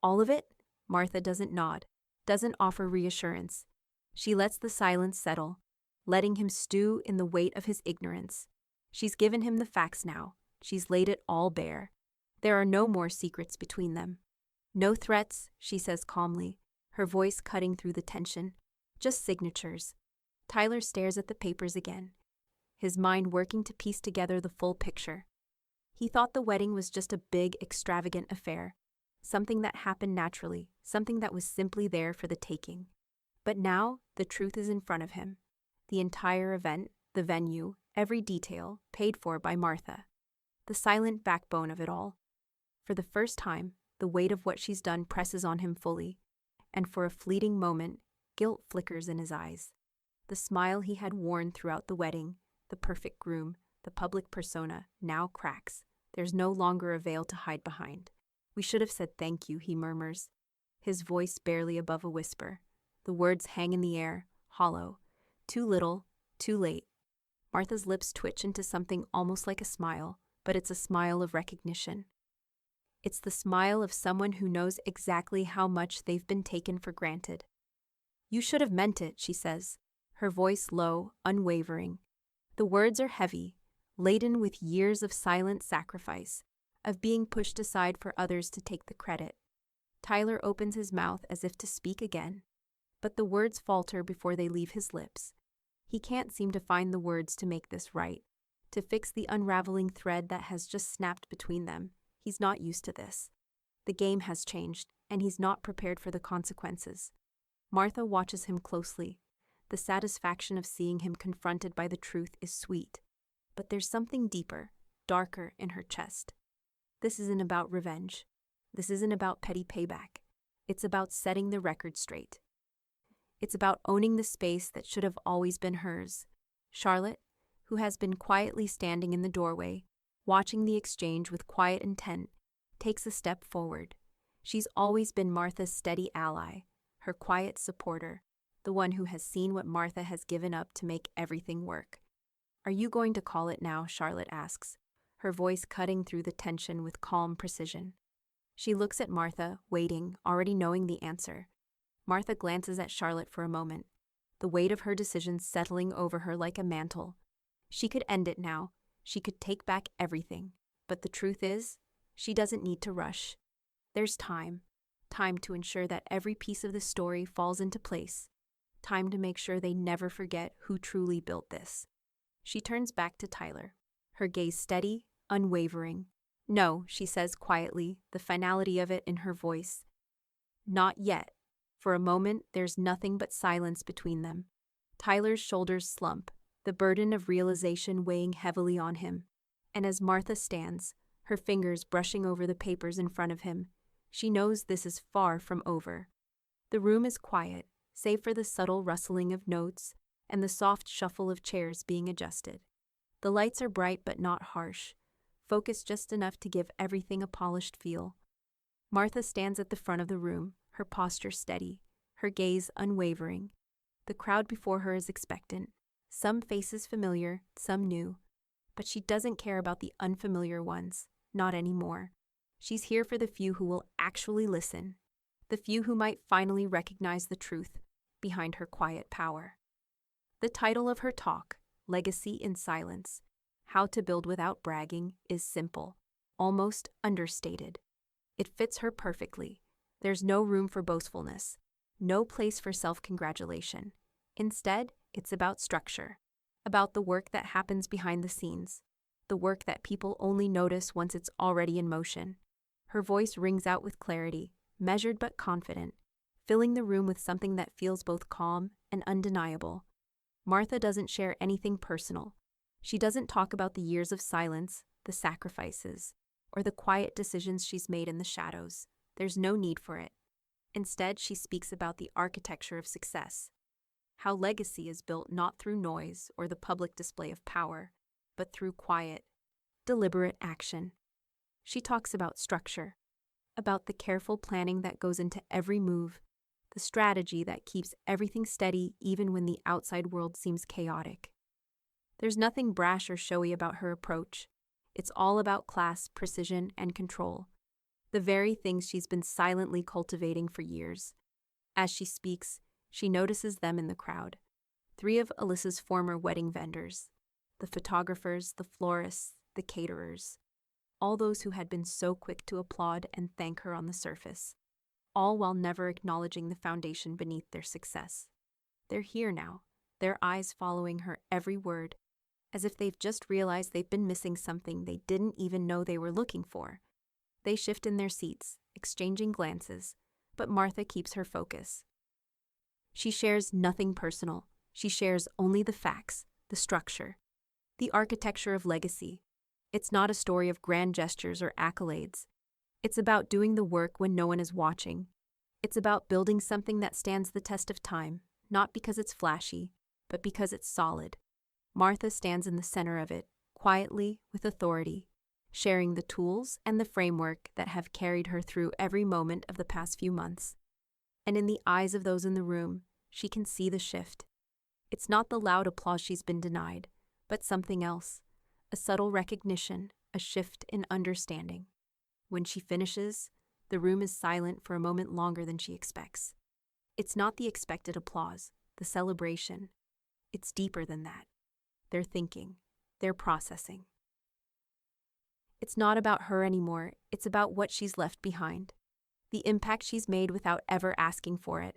All of it?" Martha doesn't nod, doesn't offer reassurance. She lets the silence settle, letting him stew in the weight of his ignorance. She's given him the facts now. She's laid it all bare. There are no more secrets between them. "No threats," she says calmly, her voice cutting through the tension. "Just signatures." Tyler stares at the papers again, his mind working to piece together the full picture. He thought the wedding was just a big, extravagant affair, something that happened naturally, something that was simply there for the taking. But now, the truth is in front of him. The entire event, the venue, every detail, paid for by Martha. The silent backbone of it all. For the first time, the weight of what she's done presses on him fully, and for a fleeting moment, guilt flickers in his eyes. The smile he had worn throughout the wedding, the perfect groom, the public persona, now cracks. There's no longer a veil to hide behind. "We should have said thank you," he murmurs, his voice barely above a whisper. The words hang in the air, hollow. Too little, too late. Martha's lips twitch into something almost like a smile, but it's a smile of recognition. It's the smile of someone who knows exactly how much they've been taken for granted. "You should have meant it," she says, her voice low, unwavering. The words are heavy, laden with years of silent sacrifice, of being pushed aside for others to take the credit. Tyler opens his mouth as if to speak again, but the words falter before they leave his lips. He can't seem to find the words to make this right, to fix the unraveling thread that has just snapped between them. He's not used to this. The game has changed, and he's not prepared for the consequences. Martha watches him closely. The satisfaction of seeing him confronted by the truth is sweet. But there's something deeper, darker in her chest. This isn't about revenge. This isn't about petty payback. It's about setting the record straight. It's about owning the space that should have always been hers. Charlotte, who has been quietly standing in the doorway, watching the exchange with quiet intent, takes a step forward. She's always been Martha's steady ally, her quiet supporter, the one who has seen what Martha has given up to make everything work. "Are you going to call it now?" Charlotte asks, her voice cutting through the tension with calm precision. She looks at Martha, waiting, already knowing the answer. Martha glances at Charlotte for a moment, the weight of her decision settling over her like a mantle. She could end it now. She could take back everything. But the truth is, she doesn't need to rush. There's time. Time to ensure that every piece of the story falls into place. Time to make sure they never forget who truly built this. She turns back to Tyler, her gaze steady, unwavering. "No," she says quietly, the finality of it in her voice. "Not yet." For a moment, there's nothing but silence between them. Tyler's shoulders slump, the burden of realization weighing heavily on him. And as Martha stands, her fingers brushing over the papers in front of him, she knows this is far from over. The room is quiet, save for the subtle rustling of notes and the soft shuffle of chairs being adjusted. The lights are bright but not harsh, focused just enough to give everything a polished feel. Martha stands at the front of the room, her posture steady, her gaze unwavering. The crowd before her is expectant, some faces familiar, some new. But she doesn't care about the unfamiliar ones, not anymore. She's here for the few who will actually listen, the few who might finally recognize the truth behind her quiet power. The title of her talk, Legacy in Silence, How to Build Without Bragging, is simple, almost understated. It fits her perfectly. There's no room for boastfulness, no place for self-congratulation. Instead, it's about structure, about the work that happens behind the scenes, the work that people only notice once it's already in motion. Her voice rings out with clarity, measured but confident, filling the room with something that feels both calm and undeniable. Martha doesn't share anything personal. She doesn't talk about the years of silence, the sacrifices, or the quiet decisions she's made in the shadows. There's no need for it. Instead, she speaks about the architecture of success, how legacy is built not through noise or the public display of power, but through quiet, deliberate action. She talks about structure, about the careful planning that goes into every move, the strategy that keeps everything steady even when the outside world seems chaotic. There's nothing brash or showy about her approach. It's all about class, precision, and control, the very things she's been silently cultivating for years. As she speaks, she notices them in the crowd. 3 of Alyssa's former wedding vendors, the photographers, the florists, the caterers, all those who had been so quick to applaud and thank her on the surface, all while never acknowledging the foundation beneath their success. They're here now, their eyes following her every word, as if they've just realized they've been missing something they didn't even know they were looking for. They shift in their seats, exchanging glances, but Martha keeps her focus. She shares nothing personal. She shares only the facts, the structure, the architecture of legacy. It's not a story of grand gestures or accolades. It's about doing the work when no one is watching. It's about building something that stands the test of time, not because it's flashy, but because it's solid. Martha stands in the center of it, quietly, with authority, sharing the tools and the framework that have carried her through every moment of the past few months. And in the eyes of those in the room, she can see the shift. It's not the loud applause she's been denied, but something else, a subtle recognition, a shift in understanding. When she finishes, the room is silent for a moment longer than she expects. It's not the expected applause, the celebration. It's deeper than that. They're thinking. They're processing. It's not about her anymore. It's about what she's left behind. The impact she's made without ever asking for it.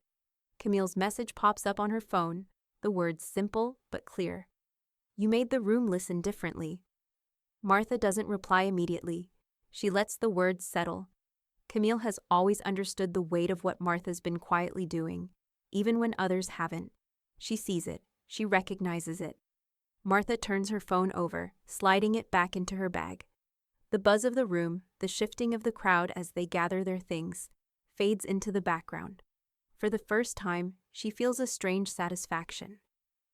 Camille's message pops up on her phone, the words simple but clear. You made the room listen differently. Martha doesn't reply immediately. She lets the words settle. Camille has always understood the weight of what Martha's been quietly doing, even when others haven't. She sees it. She recognizes it. Martha turns her phone over, sliding it back into her bag. The buzz of the room, the shifting of the crowd as they gather their things, fades into the background. For the first time, she feels a strange satisfaction.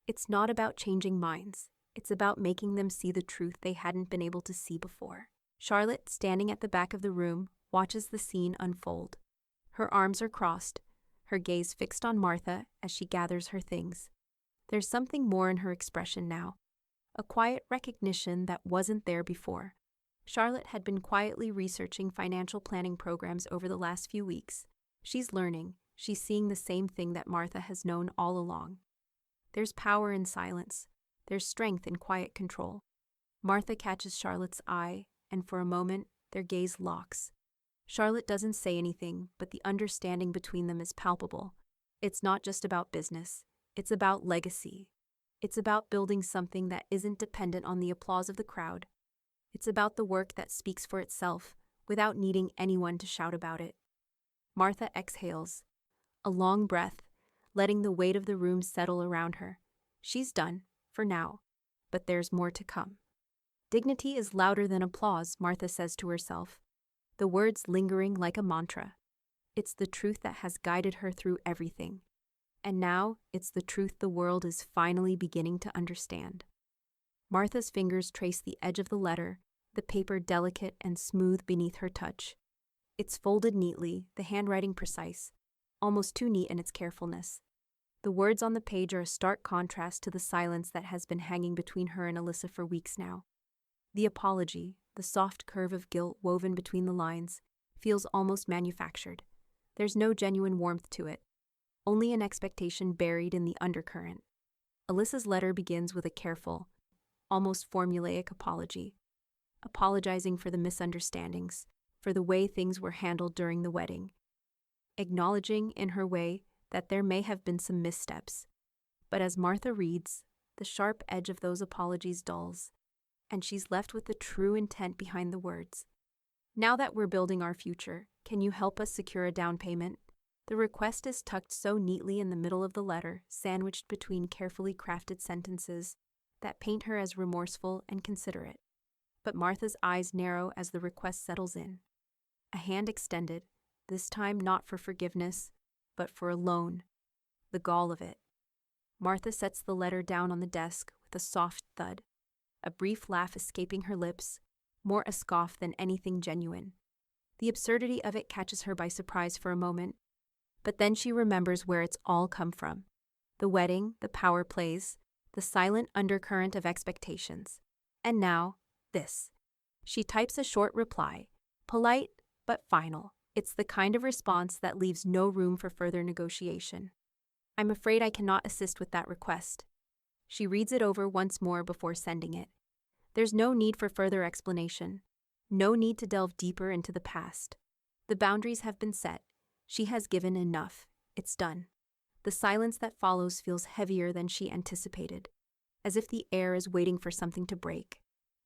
It's not about changing minds. It's about making them see the truth they hadn't been able to see before. Charlotte, standing at the back of the room, watches the scene unfold. Her arms are crossed, her gaze fixed on Martha as she gathers her things. There's something more in her expression now, a quiet recognition that wasn't there before. Charlotte had been quietly researching financial planning programs over the last few weeks. She's learning. She's seeing the same thing that Martha has known all along. There's power in silence. There's strength in quiet control. Martha catches Charlotte's eye, and for a moment, their gaze locks. Charlotte doesn't say anything, but the understanding between them is palpable. It's not just about business. It's about legacy. It's about building something that isn't dependent on the applause of the crowd. It's about the work that speaks for itself, without needing anyone to shout about it. Martha exhales, a long breath, letting the weight of the room settle around her. She's done, for now, but there's more to come. Dignity is louder than applause, Martha says to herself, the words lingering like a mantra. It's the truth that has guided her through everything. And now, it's the truth the world is finally beginning to understand. Martha's fingers trace the edge of the letter, the paper delicate and smooth beneath her touch. It's folded neatly, the handwriting precise, almost too neat in its carefulness. The words on the page are a stark contrast to the silence that has been hanging between her and Alyssa for weeks now. The apology, the soft curve of guilt woven between the lines, feels almost manufactured. There's no genuine warmth to it, only an expectation buried in the undercurrent. Alyssa's letter begins with a careful, almost formulaic apology, apologizing for the misunderstandings, for the way things were handled during the wedding, acknowledging in her way that there may have been some missteps. But as Martha reads, the sharp edge of those apologies dulls, and she's left with the true intent behind the words. Now that we're building our future, can you help us secure a down payment? The request is tucked so neatly in the middle of the letter, sandwiched between carefully crafted sentences that paint her as remorseful and considerate. But Martha's eyes narrow as the request settles in. A hand extended, this time not for forgiveness, but for a loan. The gall of it. Martha sets the letter down on the desk with a soft thud, a brief laugh escaping her lips, more a scoff than anything genuine. The absurdity of it catches her by surprise for a moment, but then she remembers where it's all come from. The wedding, the power plays, the silent undercurrent of expectations. And now, this. She types a short reply, polite but final. It's the kind of response that leaves no room for further negotiation. I'm afraid I cannot assist with that request. She reads it over once more before sending it. There's no need for further explanation. No need to delve deeper into the past. The boundaries have been set. She has given enough. It's done. The silence that follows feels heavier than she anticipated, as if the air is waiting for something to break.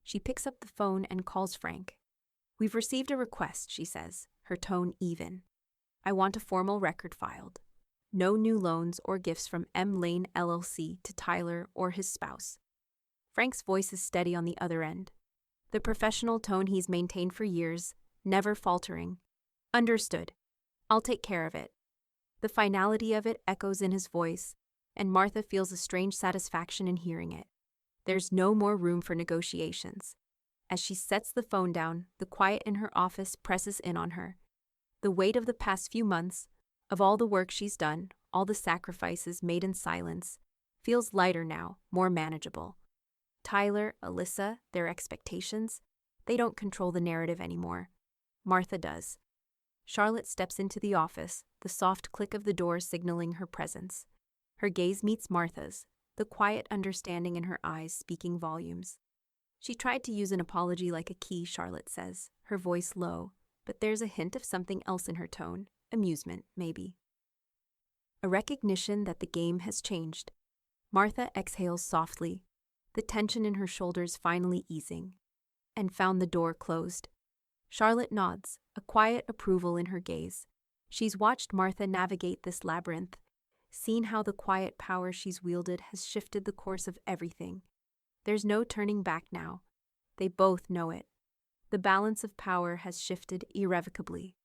She picks up the phone and calls Frank. We've received a request, she says, her tone even. I want a formal record filed. No new loans or gifts from M. Lane LLC to Tyler or his spouse. Frank's voice is steady on the other end. The professional tone he's maintained for years, never faltering. Understood. I'll take care of it. The finality of it echoes in his voice, and Martha feels a strange satisfaction in hearing it. There's no more room for negotiations. As she sets the phone down, the quiet in her office presses in on her. The weight of the past few months, of all the work she's done, all the sacrifices made in silence, feels lighter now, more manageable. Tyler, Alyssa, their expectations, they don't control the narrative anymore. Martha does. Charlotte steps into the office, the soft click of the door signaling her presence. Her gaze meets Martha's, the quiet understanding in her eyes speaking volumes. She tried to use an apology like a key, Charlotte says, her voice low, but there's a hint of something else in her tone, amusement, maybe. A recognition that the game has changed. Martha exhales softly, the tension in her shoulders finally easing, and found the door closed. Charlotte nods, a quiet approval in her gaze. She's watched Martha navigate this labyrinth, seen how the quiet power she's wielded has shifted the course of everything. There's no turning back now. They both know it. The balance of power has shifted irrevocably.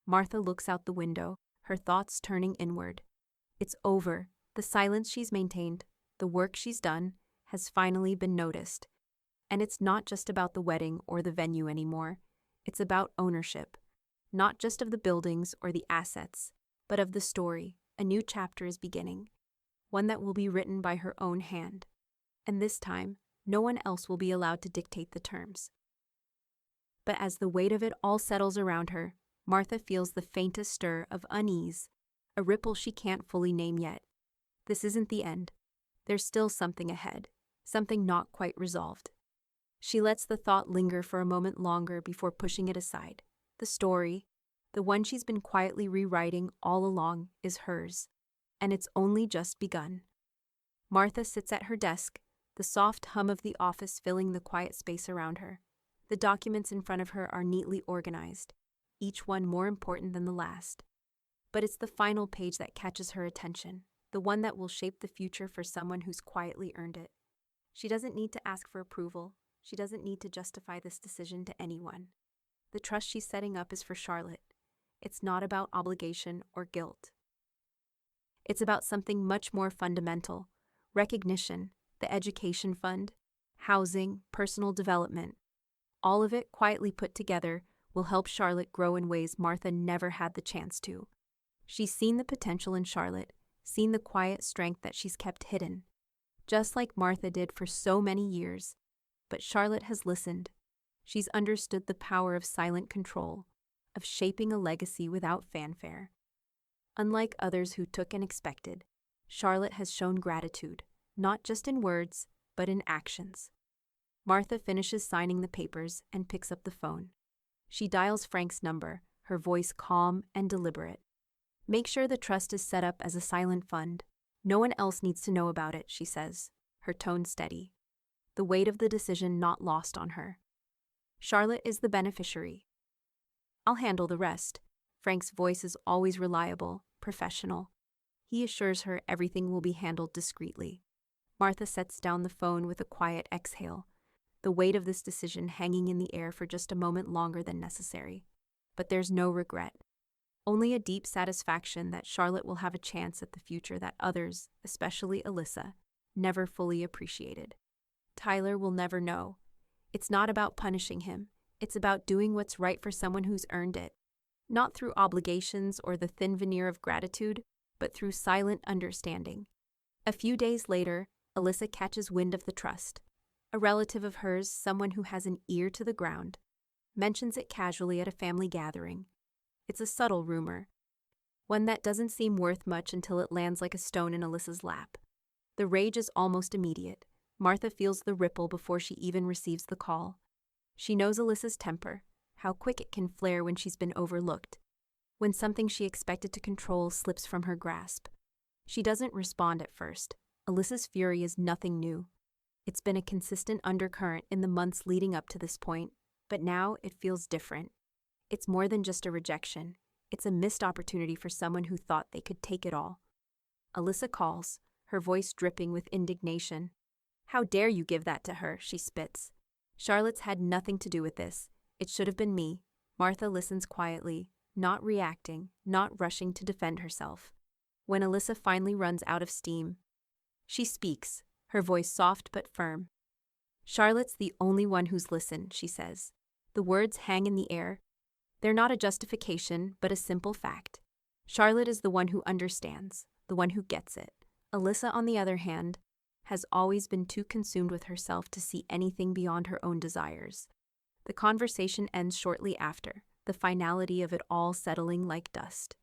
Martha looks out the window, her thoughts turning inward. It's over. The silence she's maintained, the work she's done, has finally been noticed. And it's not just about the wedding or the venue anymore. It's about ownership. Not just of the buildings or the assets, but of the story. A new chapter is beginning. One that will be written by her own hand. And this time, no one else will be allowed to dictate the terms. But as the weight of it all settles around her, Martha feels the faintest stir of unease, a ripple she can't fully name yet. This isn't the end. There's still something ahead, something not quite resolved. She lets the thought linger for a moment longer before pushing it aside. The story, the one she's been quietly rewriting all along, is hers, and it's only just begun. Martha sits at her desk, the soft hum of the office filling the quiet space around her. The documents in front of her are neatly organized, each one more important than the last. But it's the final page that catches her attention, the one that will shape the future for someone who's quietly earned it. She doesn't need to ask for approval. She doesn't need to justify this decision to anyone. The trust she's setting up is for Charlotte. It's not about obligation or guilt. It's about something much more fundamental: recognition, the education fund, housing, personal development. All of it, quietly put together, will help Charlotte grow in ways Martha never had the chance to. She's seen the potential in Charlotte, seen the quiet strength that she's kept hidden, just like Martha did for so many years. But Charlotte has listened. She's understood the power of silent control, of shaping a legacy without fanfare. Unlike others who took and expected, Charlotte has shown gratitude, not just in words, but in actions. Martha finishes signing the papers and picks up the phone. She dials Frank's number, her voice calm and deliberate. Make sure the trust is set up as a silent fund. No one else needs to know about it, she says, her tone steady. The weight of the decision not lost on her. Charlotte is the beneficiary. I'll handle the rest. Frank's voice is always reliable, professional. He assures her everything will be handled discreetly. Martha sets down the phone with a quiet exhale, the weight of this decision hanging in the air for just a moment longer than necessary. But there's no regret. Only a deep satisfaction that Charlotte will have a chance at the future that others, especially Alyssa, never fully appreciated. Tyler will never know. It's not about punishing him. It's about doing what's right for someone who's earned it. Not through obligations or the thin veneer of gratitude, but through silent understanding. A few days later, Alyssa catches wind of the trust. A relative of hers, someone who has an ear to the ground, mentions it casually at a family gathering. It's a subtle rumor, one that doesn't seem worth much until it lands like a stone in Alyssa's lap. The rage is almost immediate. Martha feels the ripple before she even receives the call. She knows Alyssa's temper, how quick it can flare when she's been overlooked, when something she expected to control slips from her grasp. She doesn't respond at first. Alyssa's fury is nothing new. It's been a consistent undercurrent in the months leading up to this point, but now it feels different. It's more than just a rejection. It's a missed opportunity for someone who thought they could take it all. Alyssa calls, her voice dripping with indignation. How dare you give that to her, she spits. Charlotte's had nothing to do with this. It should have been me. Martha listens quietly, not reacting, not rushing to defend herself. When Alyssa finally runs out of steam, she speaks, her voice soft but firm. Charlotte's the only one who's listened, she says. The words hang in the air. They're not a justification, but a simple fact. Charlotte is the one who understands, the one who gets it. Alyssa, on the other hand, has always been too consumed with herself to see anything beyond her own desires. The conversation ends shortly after, the finality of it all settling like dust.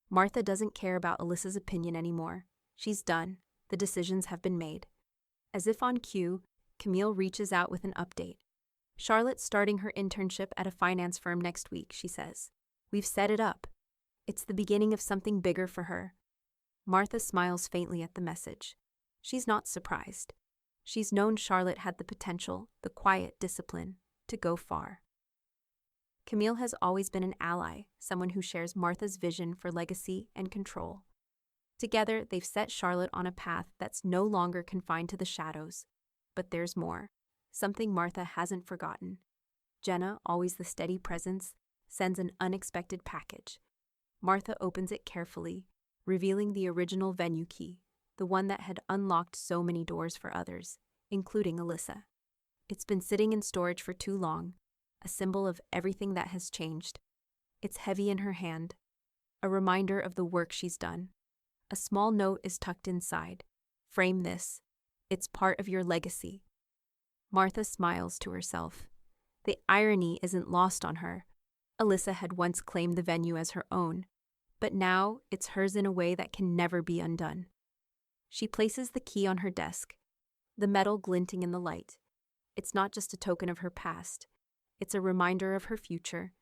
Martha doesn't care about Alyssa's opinion anymore. She's done. The decisions have been made. As if on cue, Camille reaches out with an update. Charlotte's starting her internship at a finance firm next week, she says. We've set it up. It's the beginning of something bigger for her. Martha smiles faintly at the message. She's not surprised. She's known Charlotte had the potential, the quiet discipline, to go far. Camille has always been an ally, someone who shares Martha's vision for legacy and control. Together, they've set Charlotte on a path that's no longer confined to the shadows. But there's more. Something Martha hasn't forgotten. Jenna, always the steady presence, sends an unexpected package. Martha opens it carefully, revealing the original venue key, the one that had unlocked so many doors for others, including Alyssa. It's been sitting in storage for too long, a symbol of everything that has changed. It's heavy in her hand, a reminder of the work she's done. A small note is tucked inside. Frame this. It's part of your legacy. Martha smiles to herself. The irony isn't lost on her. Alyssa had once claimed the venue as her own, but now it's hers in a way that can never be undone. She places the key on her desk, the metal glinting in the light. It's not just a token of her past. It's a reminder of her future.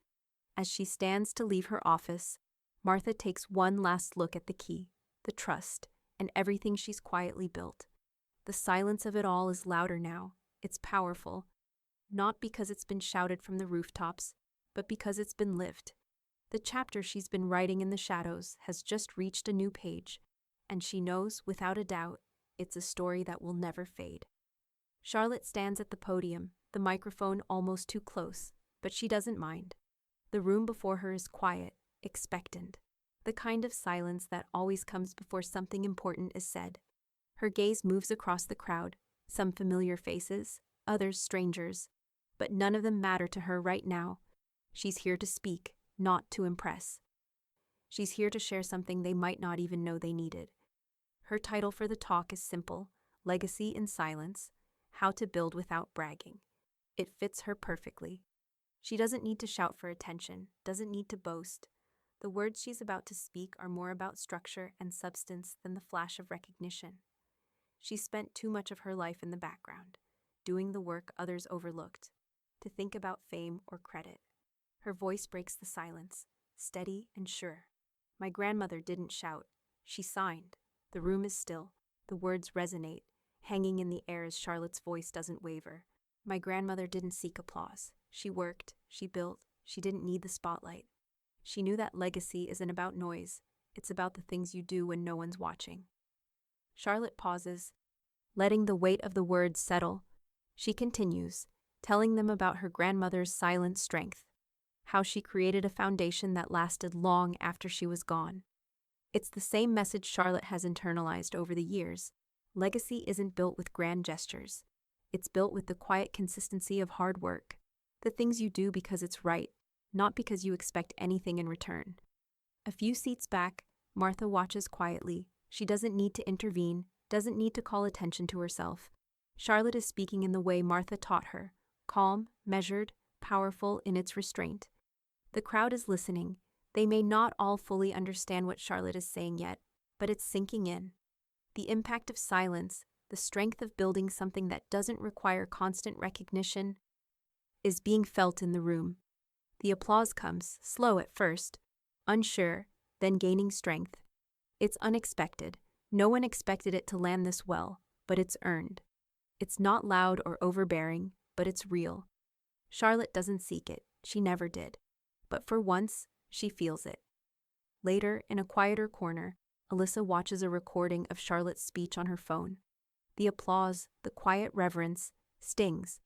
As she stands to leave her office, Martha takes one last look at the key, the trust, and everything she's quietly built. The silence of it all is louder now. It's powerful, not because it's been shouted from the rooftops, but because it's been lived. The chapter she's been writing in the shadows has just reached a new page, and she knows, without a doubt, it's a story that will never fade. Charlotte stands at the podium, the microphone almost too close, but she doesn't mind. The room before her is quiet, expectant, the kind of silence that always comes before something important is said. Her gaze moves across the crowd, some familiar faces, others strangers, but none of them matter to her right now. She's here to speak, not to impress. She's here to share something they might not even know they needed. Her title for the talk is simple: Legacy in Silence, How to Build Without Bragging. It fits her perfectly. She doesn't need to shout for attention, doesn't need to boast. The words she's about to speak are more about structure and substance than the flash of recognition. She spent too much of her life in the background, doing the work others overlooked, to think about fame or credit. Her voice breaks the silence, steady and sure. My grandmother didn't shout. She signed. The room is still. The words resonate, hanging in the air as Charlotte's voice doesn't waver. My grandmother didn't seek applause. She worked, she built, she didn't need the spotlight. She knew that legacy isn't about noise. It's about the things you do when no one's watching. Charlotte pauses, letting the weight of the words settle. She continues, telling them about her grandmother's silent strength, how she created a foundation that lasted long after she was gone. It's the same message Charlotte has internalized over the years. Legacy isn't built with grand gestures. It's built with the quiet consistency of hard work, the things you do because it's right, not because you expect anything in return. A few seats back, Martha watches quietly. She doesn't need to intervene, doesn't need to call attention to herself. Charlotte is speaking in the way Martha taught her, calm, measured, powerful in its restraint. The crowd is listening. They may not all fully understand what Charlotte is saying yet, but it's sinking in. The impact of silence, the strength of building something that doesn't require constant recognition, is being felt in the room. The applause comes, slow at first, unsure, then gaining strength. It's unexpected. No one expected it to land this well, but it's earned. It's not loud or overbearing, but it's real. Charlotte doesn't seek it. She never did. But for once, she feels it. Later, in a quieter corner, Alyssa watches a recording of Charlotte's speech on her phone. The applause, the quiet reverence, stings.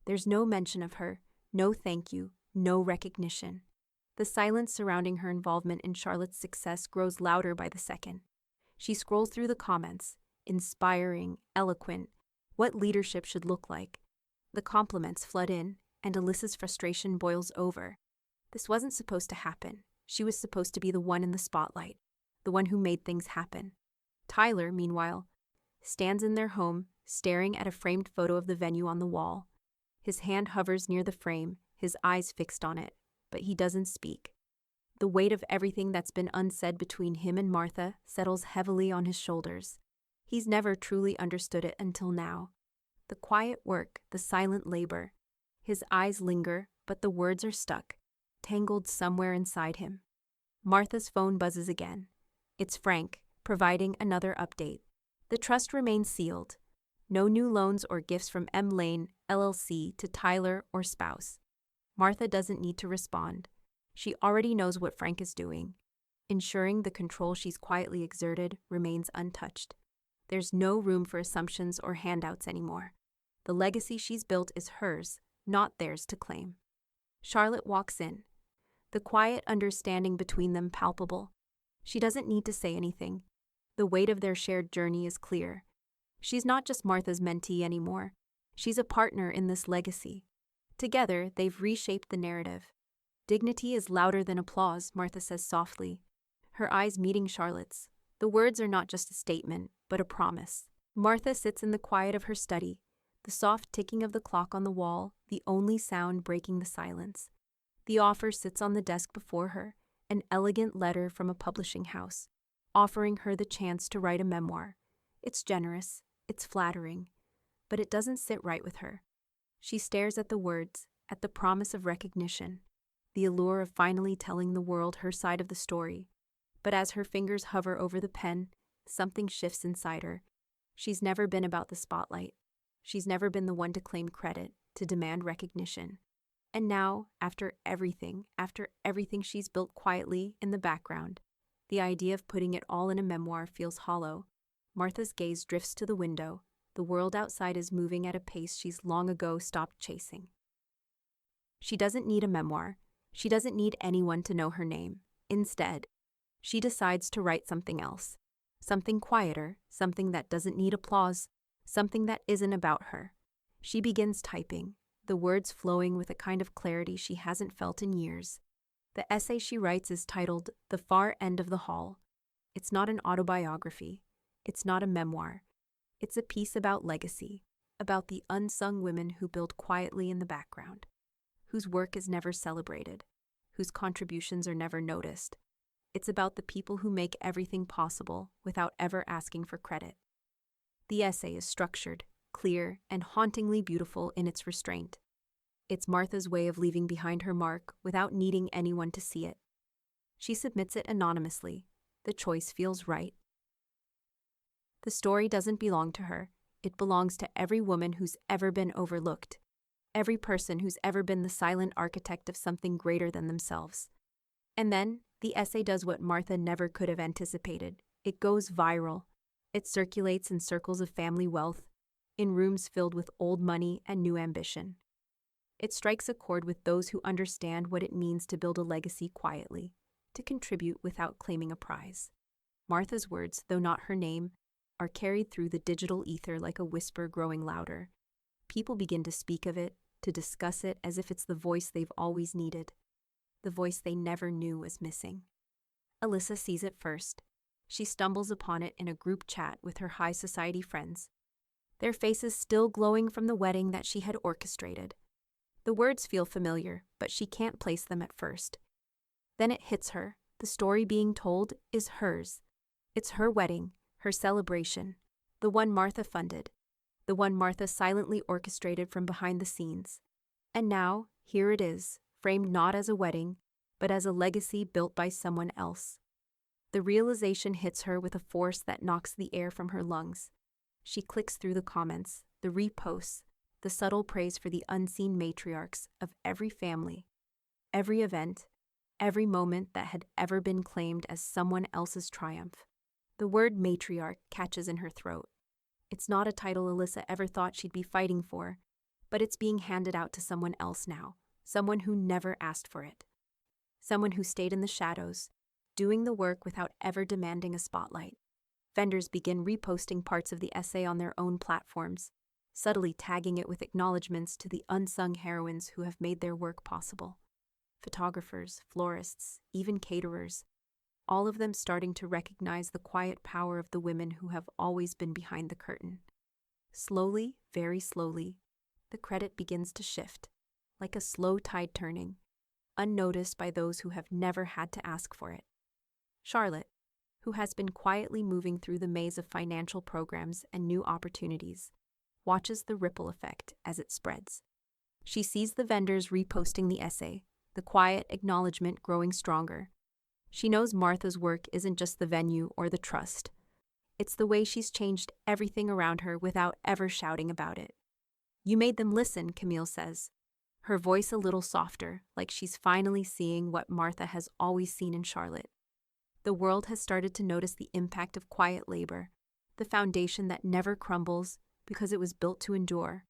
There's no mention of her, no thank you, no recognition. The silence surrounding her involvement in Charlotte's success grows louder by the second. She scrolls through the comments, inspiring, eloquent, what leadership should look like. The compliments flood in, and Alyssa's frustration boils over. This wasn't supposed to happen. She was supposed to be the one in the spotlight, the one who made things happen. Tyler, meanwhile, stands in their home, staring at a framed photo of the venue on the wall. His hand hovers near the frame, his eyes fixed on it, but he doesn't speak. The weight of everything that's been unsaid between him and Martha settles heavily on his shoulders. He's never truly understood it until now. The quiet work, the silent labor. His eyes linger, but the words are stuck, tangled somewhere inside him. Martha's phone buzzes again. It's Frank, providing another update. The trust remains sealed. No new loans or gifts from M. Lane, LLC to Tyler or spouse. Martha doesn't need to respond. She already knows what Frank is doing, ensuring the control she's quietly exerted remains untouched. There's no room for assumptions or handouts anymore. The legacy she's built is hers, not theirs to claim. Charlotte walks in, the quiet understanding between them palpable. She doesn't need to say anything. The weight of their shared journey is clear. She's not just Martha's mentee anymore. She's a partner in this legacy. Together, they've reshaped the narrative. Dignity is louder than applause, Martha says softly, her eyes meeting Charlotte's. The words are not just a statement, but a promise. Martha sits in the quiet of her study, the soft ticking of the clock on the wall, the only sound breaking the silence. The offer sits on the desk before her, an elegant letter from a publishing house, offering her the chance to write a memoir. It's generous, it's flattering, but it doesn't sit right with her. She stares at the words, at the promise of recognition, the allure of finally telling the world her side of the story. But as her fingers hover over the pen, something shifts inside her. She's never been about the spotlight. She's never been the one to claim credit, to demand recognition. And now, after everything she's built quietly in the background, the idea of putting it all in a memoir feels hollow. Martha's gaze drifts to the window. The world outside is moving at a pace she's long ago stopped chasing. She doesn't need a memoir. She doesn't need anyone to know her name. Instead, she decides to write something else. Something quieter, something that doesn't need applause, something that isn't about her. She begins typing, the words flowing with a kind of clarity she hasn't felt in years. The essay she writes is titled The Far End of the Hall. It's not an autobiography. It's not a memoir. It's a piece about legacy, about the unsung women who build quietly in the background, whose work is never celebrated, whose contributions are never noticed. It's about the people who make everything possible without ever asking for credit. The essay is structured, clear, and hauntingly beautiful in its restraint. It's Martha's way of leaving behind her mark without needing anyone to see it. She submits it anonymously. The choice feels right. The story doesn't belong to her. It belongs to every woman who's ever been overlooked, every person who's ever been the silent architect of something greater than themselves. And then, the essay does what Martha never could have anticipated. It goes viral. It circulates in circles of family wealth, in rooms filled with old money and new ambition. It strikes a chord with those who understand what it means to build a legacy quietly, to contribute without claiming a prize. Martha's words, though not her name, are carried through the digital ether like a whisper growing louder. People begin to speak of it, to discuss it as if it's the voice they've always needed, the voice they never knew was missing. Alyssa sees it first. She stumbles upon it in a group chat with her high society friends, their faces still glowing from the wedding that she had orchestrated. The words feel familiar, but she can't place them at first. Then it hits her. The story being told is hers. It's her wedding, her celebration, the one Martha funded, the one Martha silently orchestrated from behind the scenes. And now, here it is, framed not as a wedding, but as a legacy built by someone else. The realization hits her with a force that knocks the air from her lungs. She clicks through the comments, the reposts, the subtle praise for the unseen matriarchs of every family, every event, every moment that had ever been claimed as someone else's triumph. The word matriarch catches in her throat. It's not a title Alyssa ever thought she'd be fighting for, but it's being handed out to someone else now, someone who never asked for it. Someone who stayed in the shadows, doing the work without ever demanding a spotlight. Vendors begin reposting parts of the essay on their own platforms, subtly tagging it with acknowledgments to the unsung heroines who have made their work possible. Photographers, florists, even caterers, all of them starting to recognize the quiet power of the women who have always been behind the curtain. Slowly, very slowly, the credit begins to shift, like a slow tide turning, unnoticed by those who have never had to ask for it. Charlotte, who has been quietly moving through the maze of financial programs and new opportunities, watches the ripple effect as it spreads. She sees the vendors reposting the essay, the quiet acknowledgement growing stronger. She knows Martha's work isn't just the venue or the trust. It's the way she's changed everything around her without ever shouting about it. "You made them listen," Camille says, her voice a little softer, like she's finally seeing what Martha has always seen in Charlotte. The world has started to notice the impact of quiet labor, the foundation that never crumbles because it was built to endure.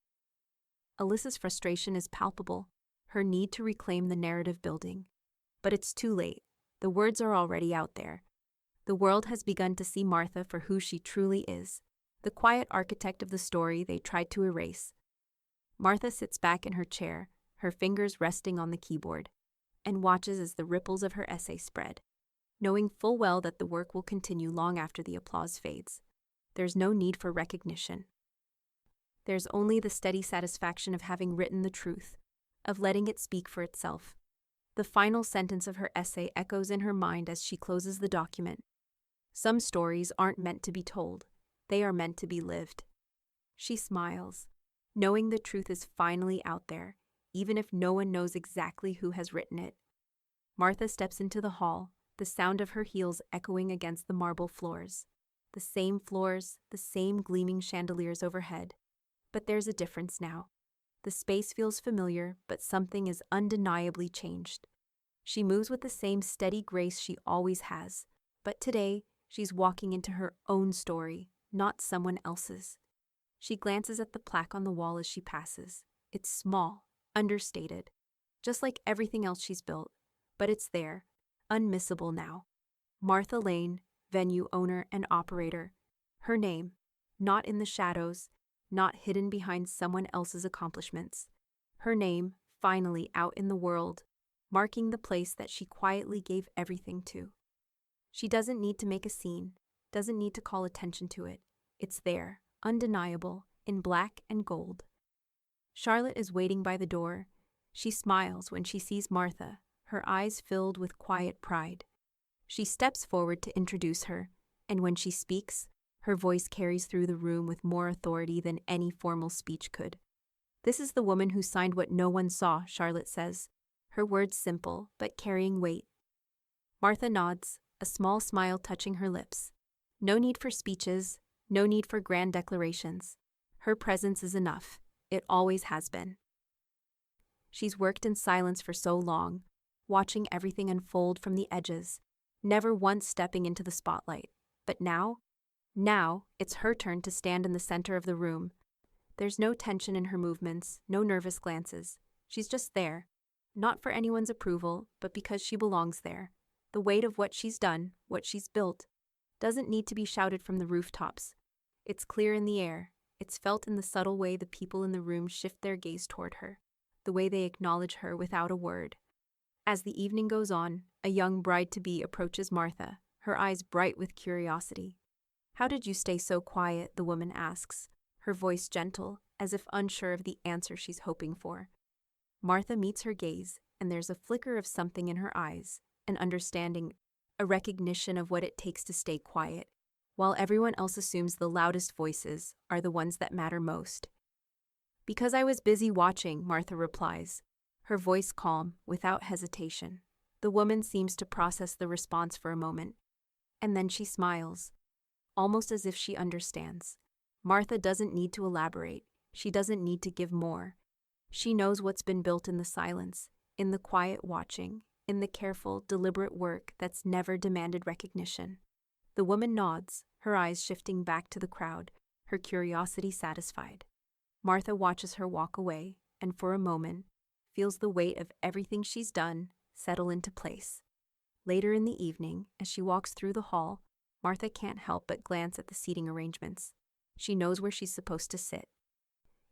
Alyssa's frustration is palpable, her need to reclaim the narrative building. But it's too late. The words are already out there. The world has begun to see Martha for who she truly is, the quiet architect of the story they tried to erase. Martha sits back in her chair, her fingers resting on the keyboard, and watches as the ripples of her essay spread, knowing full well that the work will continue long after the applause fades. There's no need for recognition. There's only the steady satisfaction of having written the truth, of letting it speak for itself. The final sentence of her essay echoes in her mind as she closes the document. Some stories aren't meant to be told, they are meant to be lived. She smiles, knowing the truth is finally out there, even if no one knows exactly who has written it. Martha steps into the hall, the sound of her heels echoing against the marble floors. The same floors, the same gleaming chandeliers overhead. But there's a difference now. The space feels familiar, but something is undeniably changed. She moves with the same steady grace she always has, but today she's walking into her own story, not someone else's. She glances at the plaque on the wall as she passes. It's small, understated, just like everything else she's built, but it's there, unmissable now. Martha Lane, venue owner and operator. Her name, not in the shadows, not hidden behind someone else's accomplishments. Her name, finally out in the world, marking the place that she quietly gave everything to. She doesn't need to make a scene, doesn't need to call attention to it. It's there, undeniable, in black and gold. Charlotte is waiting by the door. She smiles when she sees Martha, her eyes filled with quiet pride. She steps forward to introduce her, and when she speaks, her voice carries through the room with more authority than any formal speech could. "This is the woman who signed what no one saw," Charlotte says, her words simple but carrying weight. Martha nods, a small smile touching her lips. No need for speeches, no need for grand declarations. Her presence is enough. It always has been. She's worked in silence for so long, watching everything unfold from the edges, never once stepping into the spotlight. But now, it's her turn to stand in the center of the room. There's no tension in her movements, no nervous glances. She's just there, not for anyone's approval, but because she belongs there. The weight of what she's done, what she's built, doesn't need to be shouted from the rooftops. It's clear in the air. It's felt in the subtle way the people in the room shift their gaze toward her, the way they acknowledge her without a word. As the evening goes on, a young bride-to-be approaches Martha, her eyes bright with curiosity. "How did you stay so quiet?" the woman asks, her voice gentle, as if unsure of the answer she's hoping for. Martha meets her gaze, and there's a flicker of something in her eyes, an understanding, a recognition of what it takes to stay quiet, while everyone else assumes the loudest voices are the ones that matter most. "Because I was busy watching," Martha replies, her voice calm, without hesitation. The woman seems to process the response for a moment, and then she smiles, almost as if she understands. Martha doesn't need to elaborate. She doesn't need to give more. She knows what's been built in the silence, in the quiet watching, in the careful, deliberate work that's never demanded recognition. The woman nods, her eyes shifting back to the crowd, her curiosity satisfied. Martha watches her walk away, and for a moment, feels the weight of everything she's done settle into place. Later in the evening, as she walks through the hall, Martha can't help but glance at the seating arrangements. She knows where she's supposed to sit.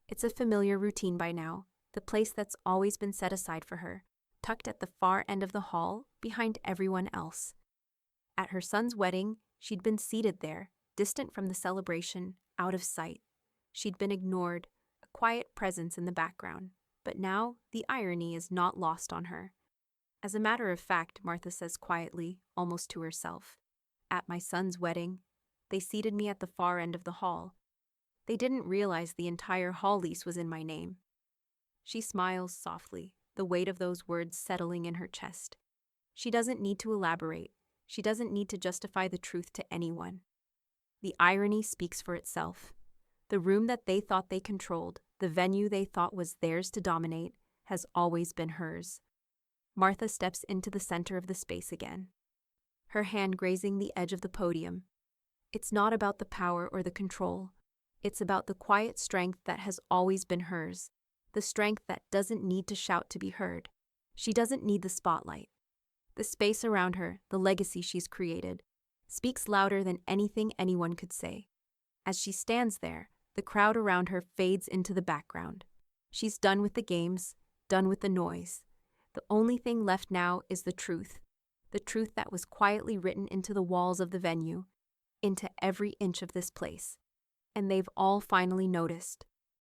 It's a familiar routine by now, the place that's always been set aside for her, tucked at the far end of the hall, behind everyone else. At her son's wedding, she'd been seated there, distant from the celebration, out of sight. She'd been ignored, a quiet presence in the background. But now, the irony is not lost on her. As a matter of fact, Martha says quietly, almost to herself, at my son's wedding, they seated me at the far end of the hall. They didn't realize the entire hall lease was in my name. She smiles softly, the weight of those words settling in her chest. She doesn't need to elaborate. She doesn't need to justify the truth to anyone. The irony speaks for itself. The room that they thought they controlled, the venue they thought was theirs to dominate, has always been hers. Martha steps into the center of the space again, her hand grazing the edge of the podium. It's not about the power or the control. It's about the quiet strength that has always been hers, the strength that doesn't need to shout to be heard. She doesn't need the spotlight. The space around her, the legacy she's created, speaks louder than anything anyone could say. As she stands there, the crowd around her fades into the background. She's done with the games, done with the noise. The only thing left now is the truth that was quietly written into the walls of the venue, into every inch of this place. And they've all finally noticed.